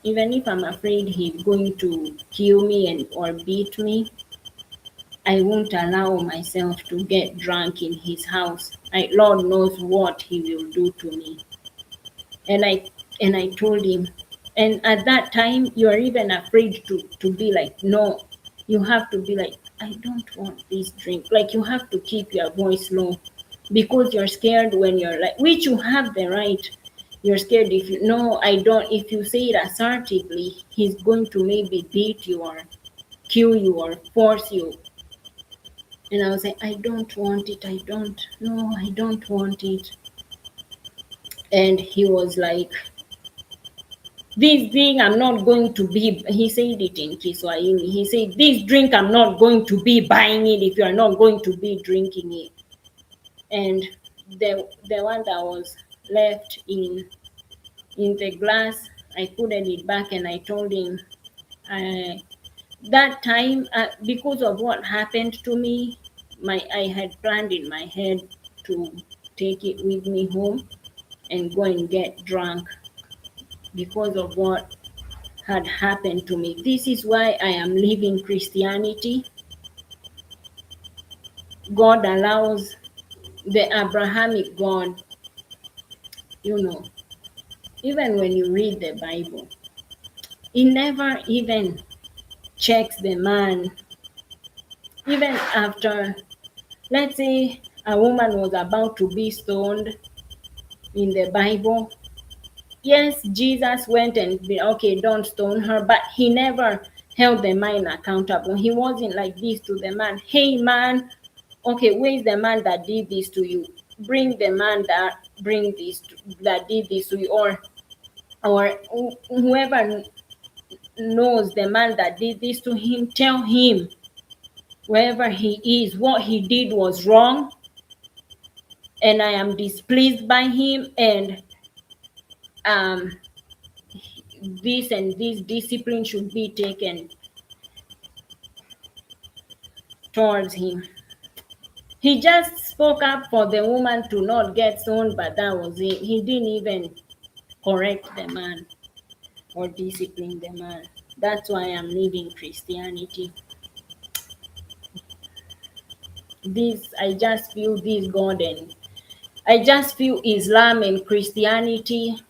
even if I'm afraid he's going to kill me or beat me, I won't allow myself to get drunk in his house. Lord knows what he will do to me. And I told him, and at that time you're even afraid to be like, no, you have to be like, I don't want this drink. Like, you have to keep your voice low. because you're scared when you're like, which you have the right. You're scared if you, no, I don't, if you say it assertively, he's going to maybe beat you or kill you or force you. And I was like, I don't want it. I don't want it. And he was like, this thing I'm not going to be, he said it in Kiswahili. He said, this drink I'm not going to be buying it if you are not going to be drinking it. And the one that was left in the glass, I put it back and I told him, that time, because of what happened to me, I had planned in my head to take it with me home and go and get drunk because of what had happened to me. This is why I am leaving Christianity. God allows the Abrahamic God, even when you read the Bible, he never even checks the man. Even after, let's say, a woman was about to be stoned in the Bible, yes, Jesus went and, okay, don't stone her, but he never held the man accountable. He wasn't like this to the man. Hey, man, okay, where's the man that did this to you? Bring the man that did this to you, or whoever knows the man that did this to him, tell him wherever he is, what he did was wrong, and I am displeased by him, and this and this discipline should be taken towards him. He just spoke up for the woman to not get stoned, but that was it. He didn't even correct the man or discipline the man. That's why I'm leaving Christianity. I just feel this God, and I just feel Islam and Christianity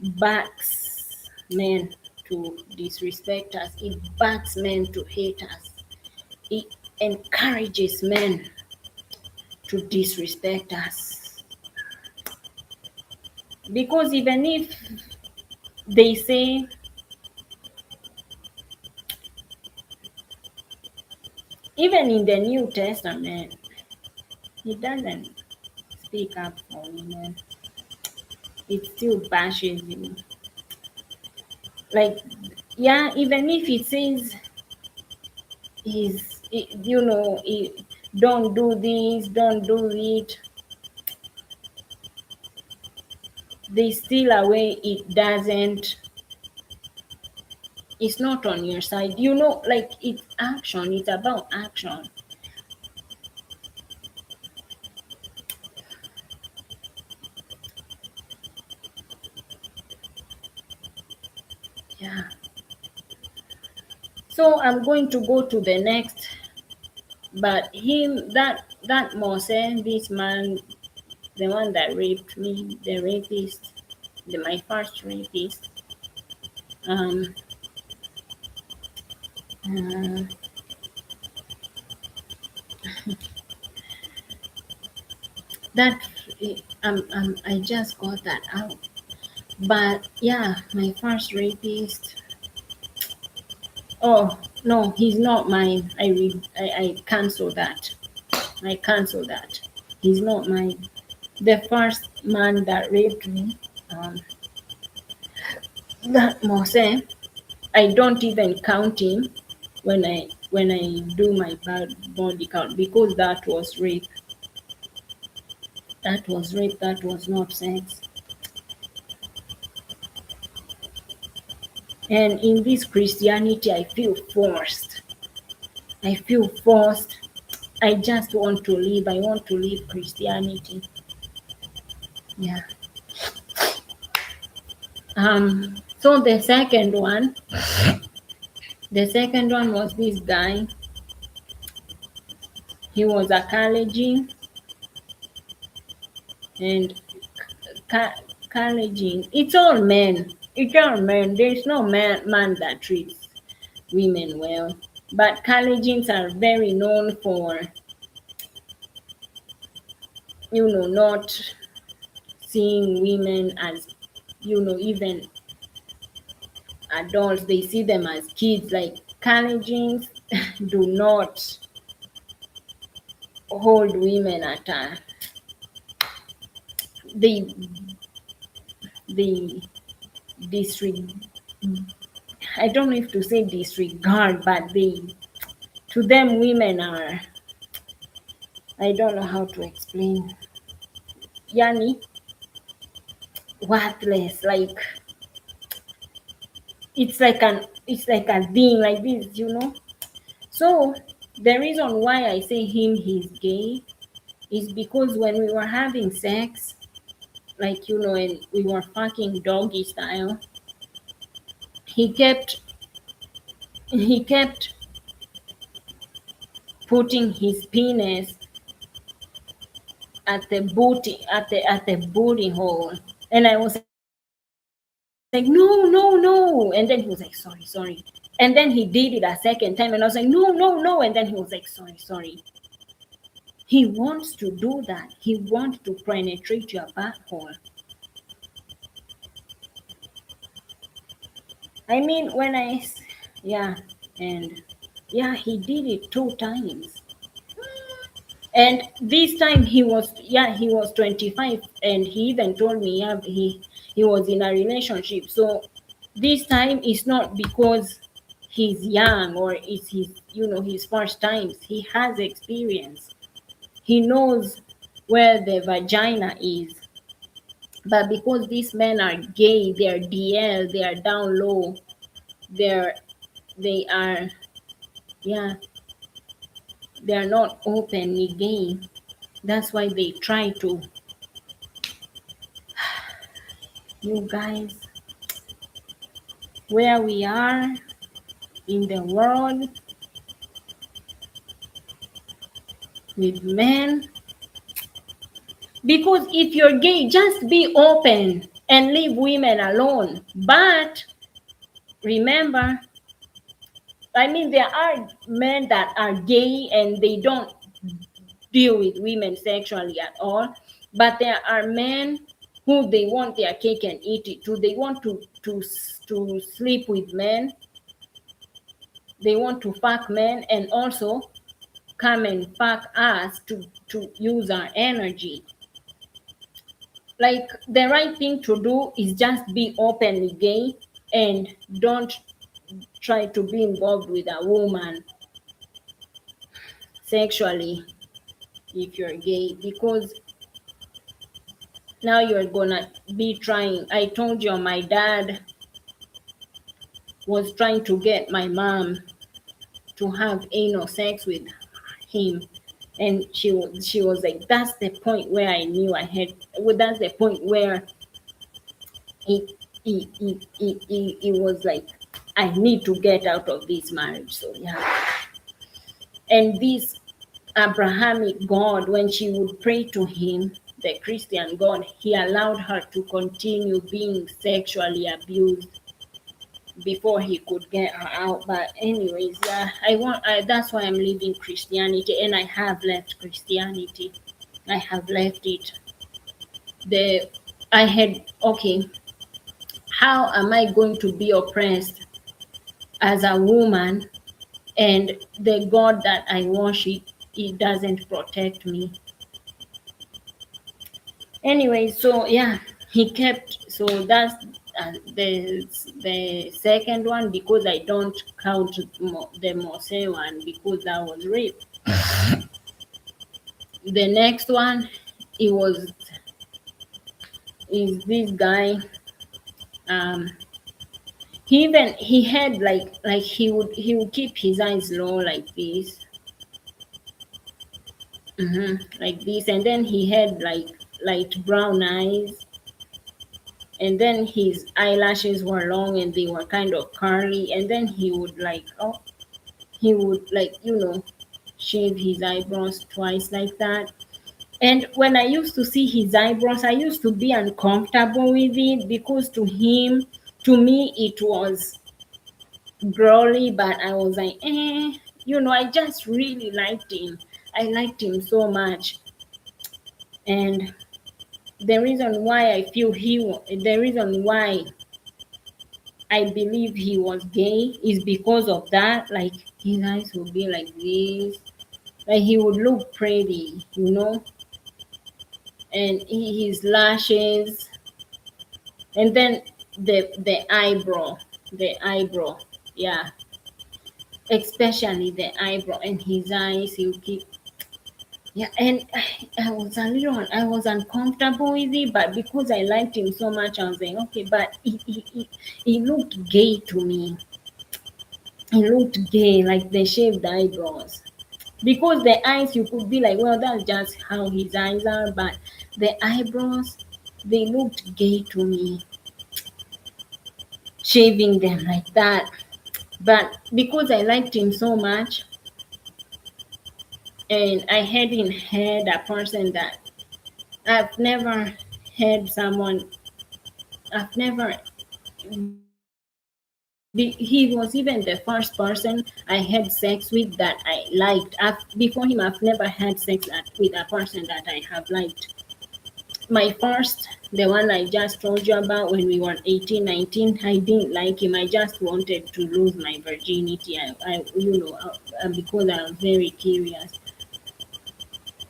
backs men to disrespect us. It backs men to hate us. It encourages men to disrespect us. Because even if they say, even in the New Testament, he doesn't speak up for women. It still bashes him. Like, yeah, even if it says don't do this, don't do it, there's still a way it doesn't. It's not on your side. Like, it's action. It's about action. Yeah. So I'm going to go to the next. But that Mose, this man, the one that raped me, the rapist, my first rapist, that I just got that out. But yeah, my first rapist. Oh no, he's not mine. I cancel that. I cancel that. He's not mine. The first man that raped me, that Mose, I don't even count him when I do my body count, because that was rape. That was rape. That was not sex. And in this Christianity, I feel forced. I feel forced. I just want to live. I want to live Christianity. Yeah. So the second one was this guy. He was a Kalenjin, and Kalenjin, it's all men. It's all men. There's no man that treats women well. But Kalenjins are very known for not seeing women as, even adults. They see them as kids. Like Kalenjins do not hold women at a, they they disregard, I don't know if to say disregard, but to them women are, I don't know how to explain, yani worthless. Like it's like a thing like this. So the reason why I say he's gay is because when we were having sex, like, and we were fucking doggy style, he kept putting his penis at the booty hole, and I was like, no, and then he was like, sorry, and then he did it a second time, and I was like, no, and then he was like, sorry. He wants to do that. He wants to penetrate your butthole. I mean, he did it 2 times. And this time he was 25, and he even told me, he was in a relationship. So this time is not because he's young or it's his first times. He has experience. He knows where the vagina is. But because these men are gay, they're DL, they are down low, they are not openly gay. That's why they try to, you guys, where we are in the world with men. Because if you're gay, just be open and leave women alone. But remember, I mean, there are men that are gay and they don't deal with women sexually at all. But there are men who they want their cake and eat it too. They want to sleep with men. They want to fuck men and also come and fuck us to use our energy. Like, the right thing to do is just be openly gay and don't try to be involved with a woman sexually if you're gay, because now you're gonna be trying. I told you my dad was trying to get my mom to have anal sex with him, and she was like, that's the point where I knew that's the point where he was like, I need to get out of this marriage. So and this Abrahamic God, when she would pray to him, the Christian God, he allowed her to continue being sexually abused before he could get her out. But anyways, that's why I'm leaving Christianity, and I have left Christianity. I have left it. How am I going to be oppressed as a woman, and the God that I worship, he doesn't protect me? Anyway, so he kept. So that's the second one, because I don't count the Mose one because that was rape. The next one, is this guy. He had like he would keep his eyes low like this, like this, and then he had like light brown eyes, and then his eyelashes were long and they were kind of curly, and then he would shave his eyebrows twice like that. And when I used to see his eyebrows, I used to be uncomfortable with it, because to me it was girly, but I was like, I just really liked him. I liked him so much. And the reason why the reason why I believe he was gay is because of that. Like his eyes would be like this, like he would look pretty, and his lashes, and then the eyebrow, yeah, especially the eyebrow and his eyes. He would keep, yeah, and I was uncomfortable with it, but because I liked him so much, I was saying, okay, but he looked gay to me. He looked gay, like the shaved eyebrows. Because the eyes, you could be like, well, that's just how his eyes are, but the eyebrows, they looked gay to me, shaving them like that. But because I liked him so much, and I hadn't had a person that I've never had someone, I've never, he was even the first person I had sex with that I liked. Before him, I've never had sex with a person that I have liked. My first, the one I just told you about when we were 18, 19, I didn't like him. I just wanted to lose my virginity. Because I was very curious.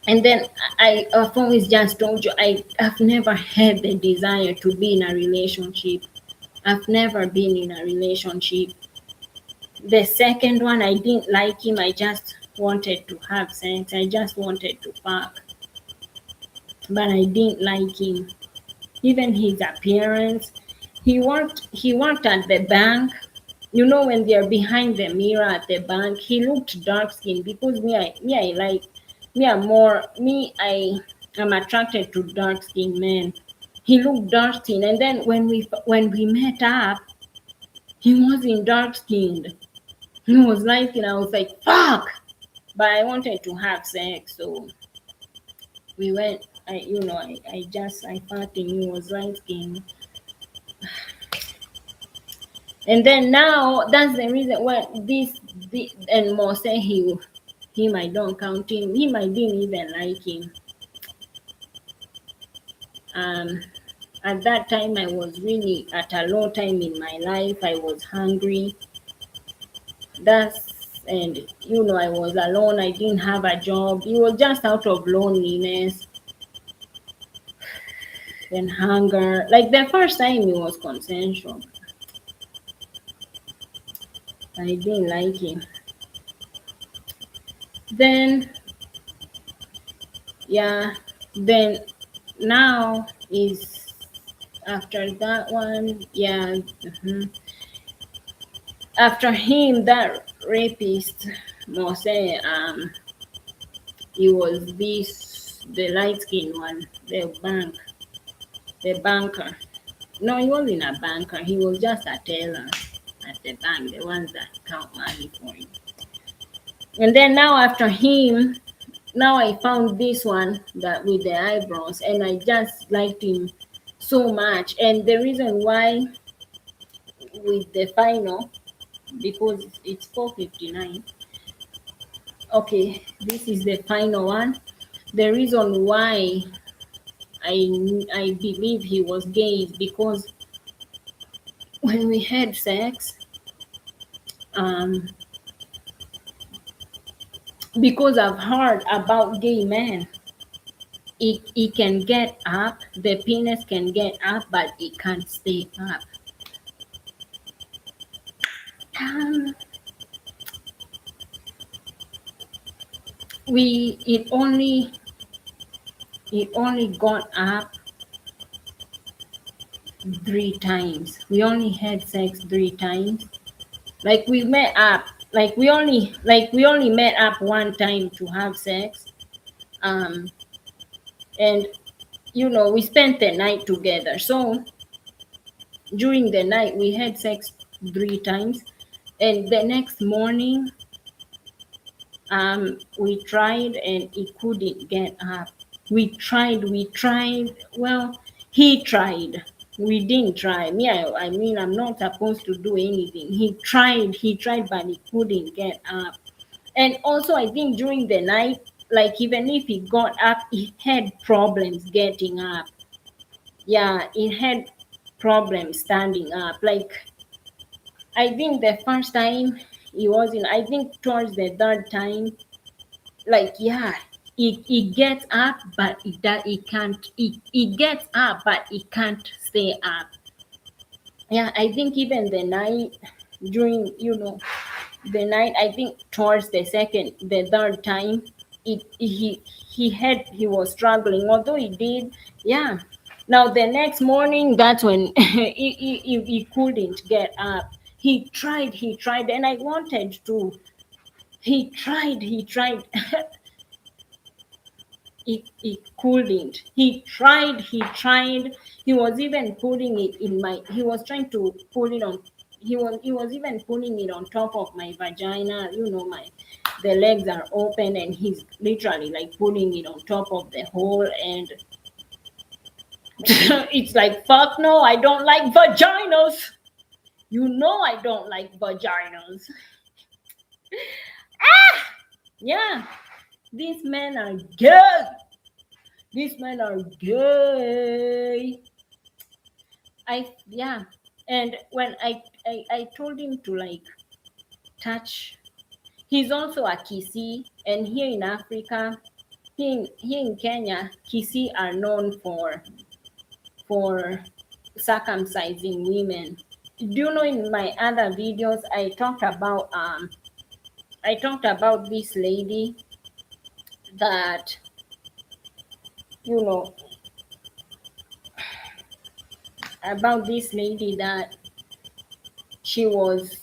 And then I've always just told you, I've never had the desire to be in a relationship. I've never been in a relationship. The second one, I didn't like him. I just wanted to have sex. I just wanted to fuck. But I didn't like him. Even his appearance. He worked at the bank. When they're behind the mirror at the bank, he looked dark skinned because I am attracted to dark skinned men. He looked dark skinned, and then when we met up, he wasn't dark skinned. He was light skinned. I was like, fuck! But I wanted to have sex, so we went. I thought he was light skinned. And then now that's the reason why and more say him I don't count him. Him I didn't even like him. At that time I was really at a low time in my life. I was hungry. I was alone. I didn't have a job. It was just out of loneliness and hunger. Like the first time it was consensual. I didn't like him. Then now is after that one, after him, that rapist Mose, he was the light skinned one, the banker. No, he wasn't a banker, he was just a teller at the bank, the ones that count money for him. And then now after him, now I found this one that with the eyebrows, and I just liked him so much. And the reason why with the final, because it's 4:59. Okay, this is the final one. The reason why I believe he was gay is because when we had sex, because I've heard about gay men, it can get up, the penis can get up, but it can't stay up. It only got up 3 times. We only had sex 3 times. Like we met up, we only met up 1 time to have sex. And we spent the night together. So during the night we had sex 3 times, and the next morning we tried and it couldn't get up. We tried. Well, he tried. We didn't try. I'm not supposed to do anything. He tried, but he couldn't get up. And also, I think during the night, like even if he got up, he had problems getting up. Yeah, he had problems standing up. Like I think the first time he was in, I think towards the third time, like yeah, he gets up, but he can't. He gets up, but he can't stay up. Yeah, I think even the night during, the night, I think towards the third time, he was struggling, although he did. Yeah. Now the next morning, that's when he couldn't get up. He tried, and I wanted to. He tried. He couldn't. He tried. He was even putting it in my. He was trying to put it on. He was even putting it on top of my vagina. The legs are open, and he's literally like putting it on top of the hole, and it's like, fuck no, I don't like vaginas. I don't like vaginas. Yeah, these men are gay. These men are gay. Yeah. And when I told him to like touch, he's also a Kisii, and here in Africa, here in Kenya, Kisii are known for circumcising women. Do you know, in my other videos I talked about this lady that, about this lady that she was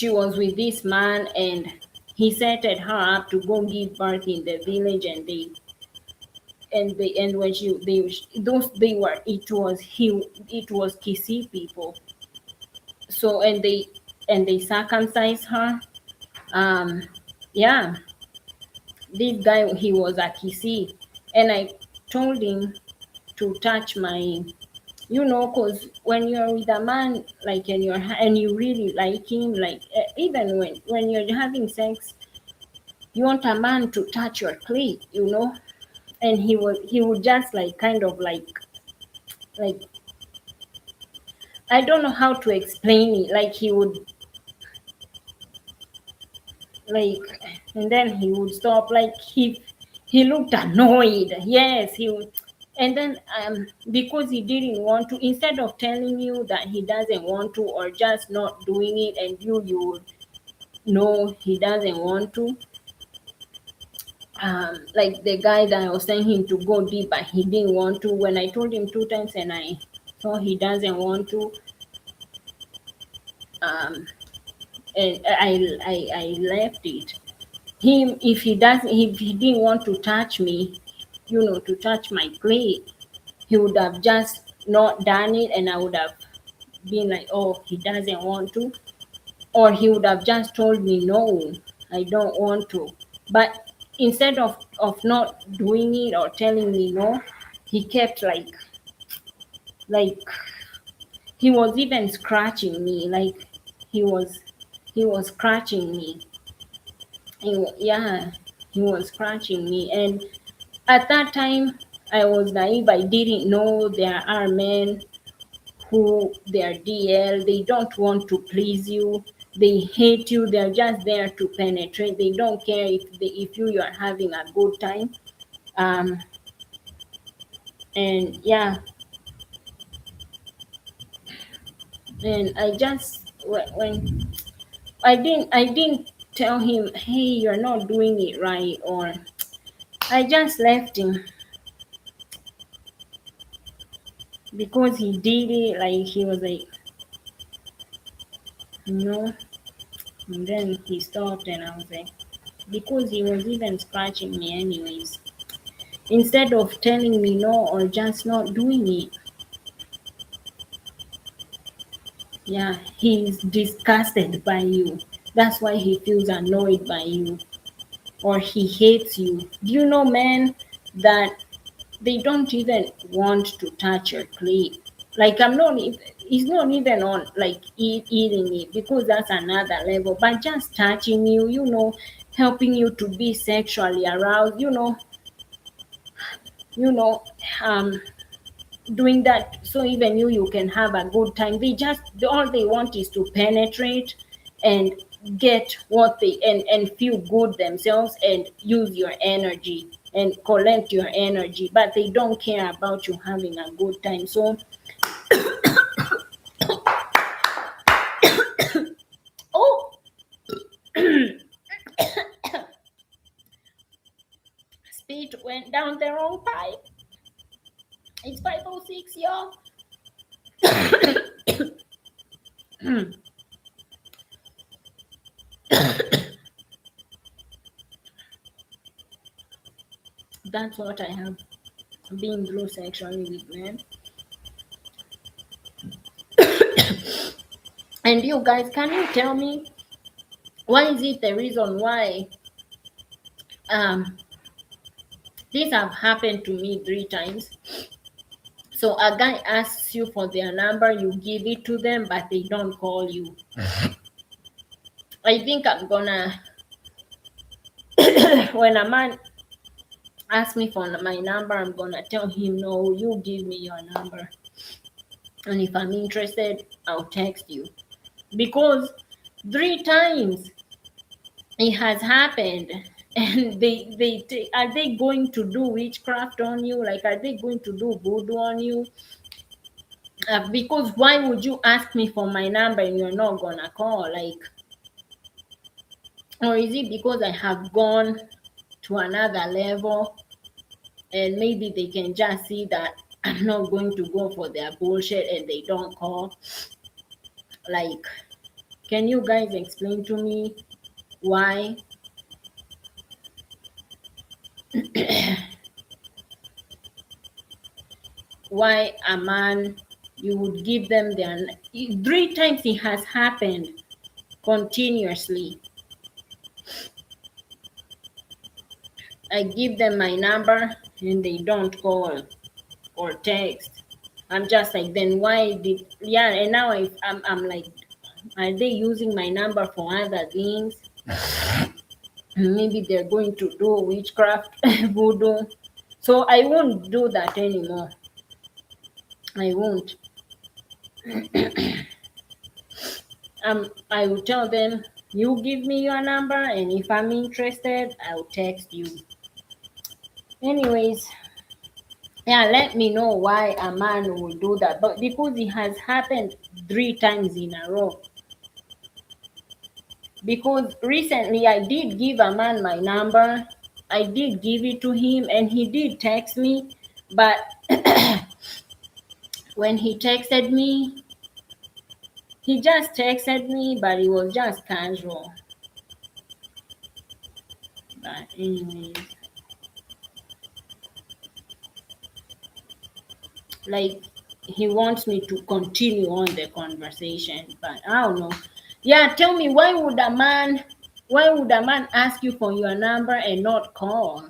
with this man, and he set her up to go give birth in the village, and when they were, it was Kisii people. So and they circumcised her. Yeah, this guy, he was a Kisii, and I told him to touch my, because when you're with a man, like, and you really like him, like, even when you're having sex, you want a man to touch your clit, and he would just like kind of like I don't know how to explain it, like he would like, and then he would stop, like he looked annoyed. Yes, he would. And then because he didn't want to, instead of telling you that he doesn't want to, or just not doing it, and you would know he doesn't want to, like the guy that I was telling him to go deep, but he didn't want to. When I told him 2 times and I saw he doesn't want to, and I left it. If he didn't want to touch me, to touch my plate, he would have just not done it, and I would have been like, oh, he doesn't want to, or he would have just told me, no, I don't want to. But instead of not doing it or telling me no, he kept like he was even scratching me, like he was scratching me. He was scratching me, and at that time I was naive. I didn't know there are men who, they're DL, they don't want to please you, they hate you, they're just there to penetrate. They don't care if you are having a good time. And yeah, and I just, when I didn't tell him, hey, you're not doing it right, or I just left him because he did it, like he was like, and then he stopped, and I was like, because he was even scratching me anyways, instead of telling me no or just not doing it. Yeah, he's disgusted by you. That's why he feels annoyed by you, or he hates you. Do you know men that they don't even want to touch your clit? Like, he's not even on like eating it, because that's another level. But just touching you, helping you to be sexually aroused, um doing that, so even you can have a good time. All they want is to penetrate and get what they and feel good themselves and use your energy and collect your energy, but they don't care about you having a good time. So oh, speed went down the wrong pipe. It's 5:06, y'all. That's what I have been through sexually with men. And you guys, can you tell me why is it the reason why this have happened to me 3 times? So a guy asks you for their number, you give it to them, but they don't call you. I think I'm gonna when a man asks me for my number, I'm gonna tell him, no, you give me your number, and if I'm interested, I'll text you. Because 3 times it has happened, and are they going to do witchcraft on you? Like, are they going to do voodoo on you? Because why would you ask me for my number and you're not gonna call? Like, or is it because I have gone to another level and maybe they can just see that I'm not going to go for their bullshit and they don't call? Like, can you guys explain to me why? Why a man, you would give them their 3 times it has happened continuously. I give them my number and they don't call or text. I'm just like, then why did, and now I'm like, are they using my number for other things? Maybe they're going to do witchcraft, voodoo. So I won't do that anymore. I won't. I will tell them, you give me your number, and if I'm interested, I'll text you. Anyways, let me know why a man will do that. But because it has happened 3 times in a row. Because recently I did give a man my number. I did give it to him and he did text me. But when he texted me, he just texted me, but it was just casual. But anyways, like, he wants me to continue on the conversation, but I don't know. Tell me, why would a man ask you for your number and not call?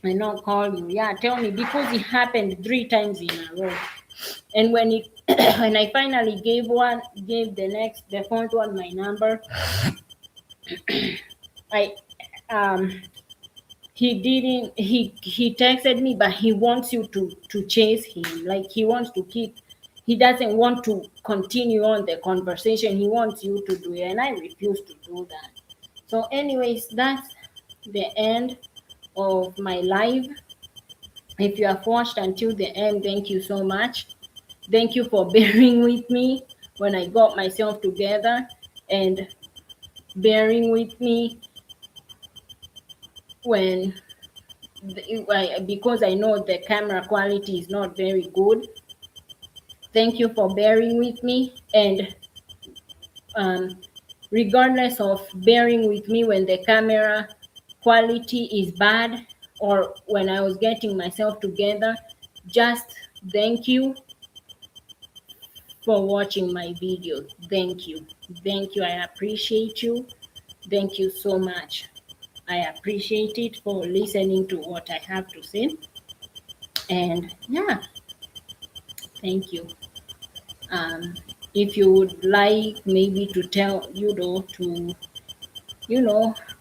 And not call you? Tell me, because it happened 3 times in a row. And when it when I finally gave the fourth one my number, he texted me, but he wants you to chase him. Like, he doesn't want to continue on the conversation. He wants you to do it, and I refuse to do that. So anyways, that's the end of my live. If you have watched until the end, thank you so much. Thank you for bearing with me when I got myself together, and bearing with me when because I know the camera quality is not very good. Thank you for bearing with me, and regardless of bearing with me when the camera quality is bad or when I was getting myself together, just thank you for watching my video. Thank you. I appreciate you. Thank you so much. I appreciate it for listening to what I have to say. And thank you. If you would like maybe to tell, to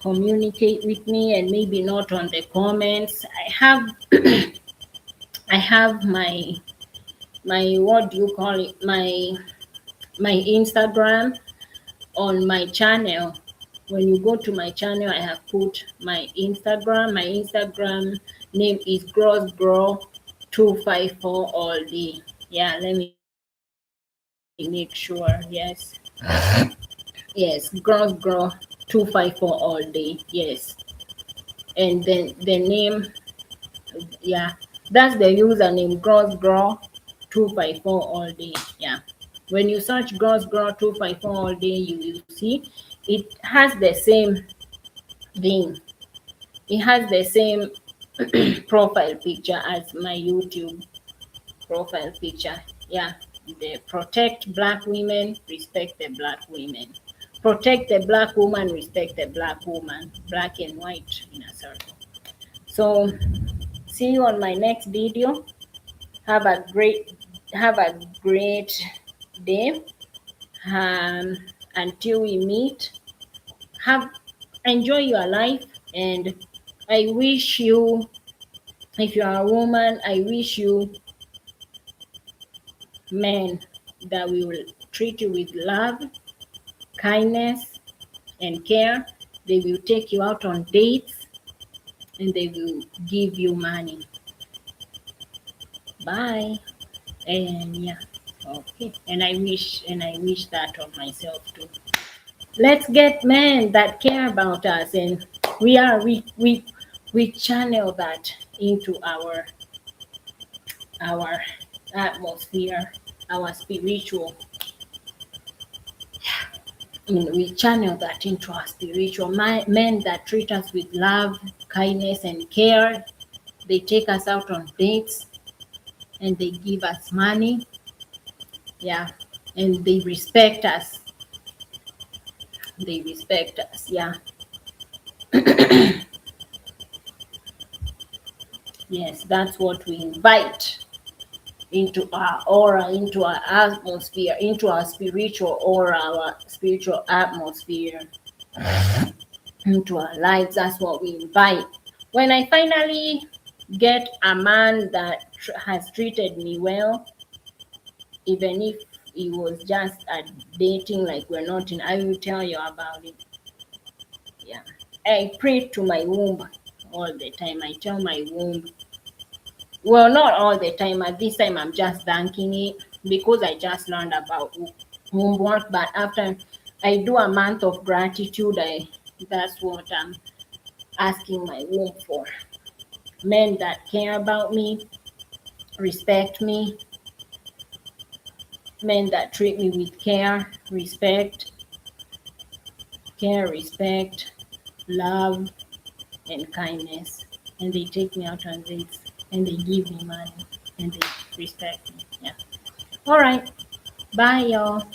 communicate with me, and maybe not on the comments. I have my what do you call it, my Instagram on my channel. When you go to my channel, I have put my Instagram. My Instagram name is grossgrow254 all day. Yeah, let me make sure. Yes, grossgrow254 all day. Yes, and then the name, yeah, that's the username, grossgrow254 all day. Yeah, when you search grossgrow254 all day, you will see it has the same thing. It has the same profile picture as my YouTube profile picture. Yeah, the protect black women, respect the black women. Protect the black woman, respect the black woman. Black and white in a circle. So see you on my next video. Have a great day. Until we meet, enjoy your life, and I wish you, if you are a woman, I wish you men that will treat you with love, kindness, and care. They will take you out on dates, and they will give you money. Bye. And yeah, okay. And I wish that of myself too. Let's get men that care about us, and we channel that into our atmosphere, our spiritual. We channel that into our spiritual. Men that treat us with love, kindness, and care. They take us out on dates, and they give us money. Yeah, and they respect us. Yeah. Yes, that's what we invite into our aura, into our atmosphere, into our spiritual aura, our spiritual atmosphere, into our lives. That's what we invite. When I finally get a man that has treated me well, even if it was just a dating, like we're not in, I will tell you about it. Yeah, I pray to my womb all the time. I tell my womb, well, not all the time. At this time, I'm just thanking it because I just learned about womb work. But after I do a month of gratitude, that's what I'm asking my womb for. Men that care about me, respect me, men that treat me with care, respect, love, and kindness. And they take me out on dates, and they give me money, and they respect me. Yeah. All right. Bye, y'all.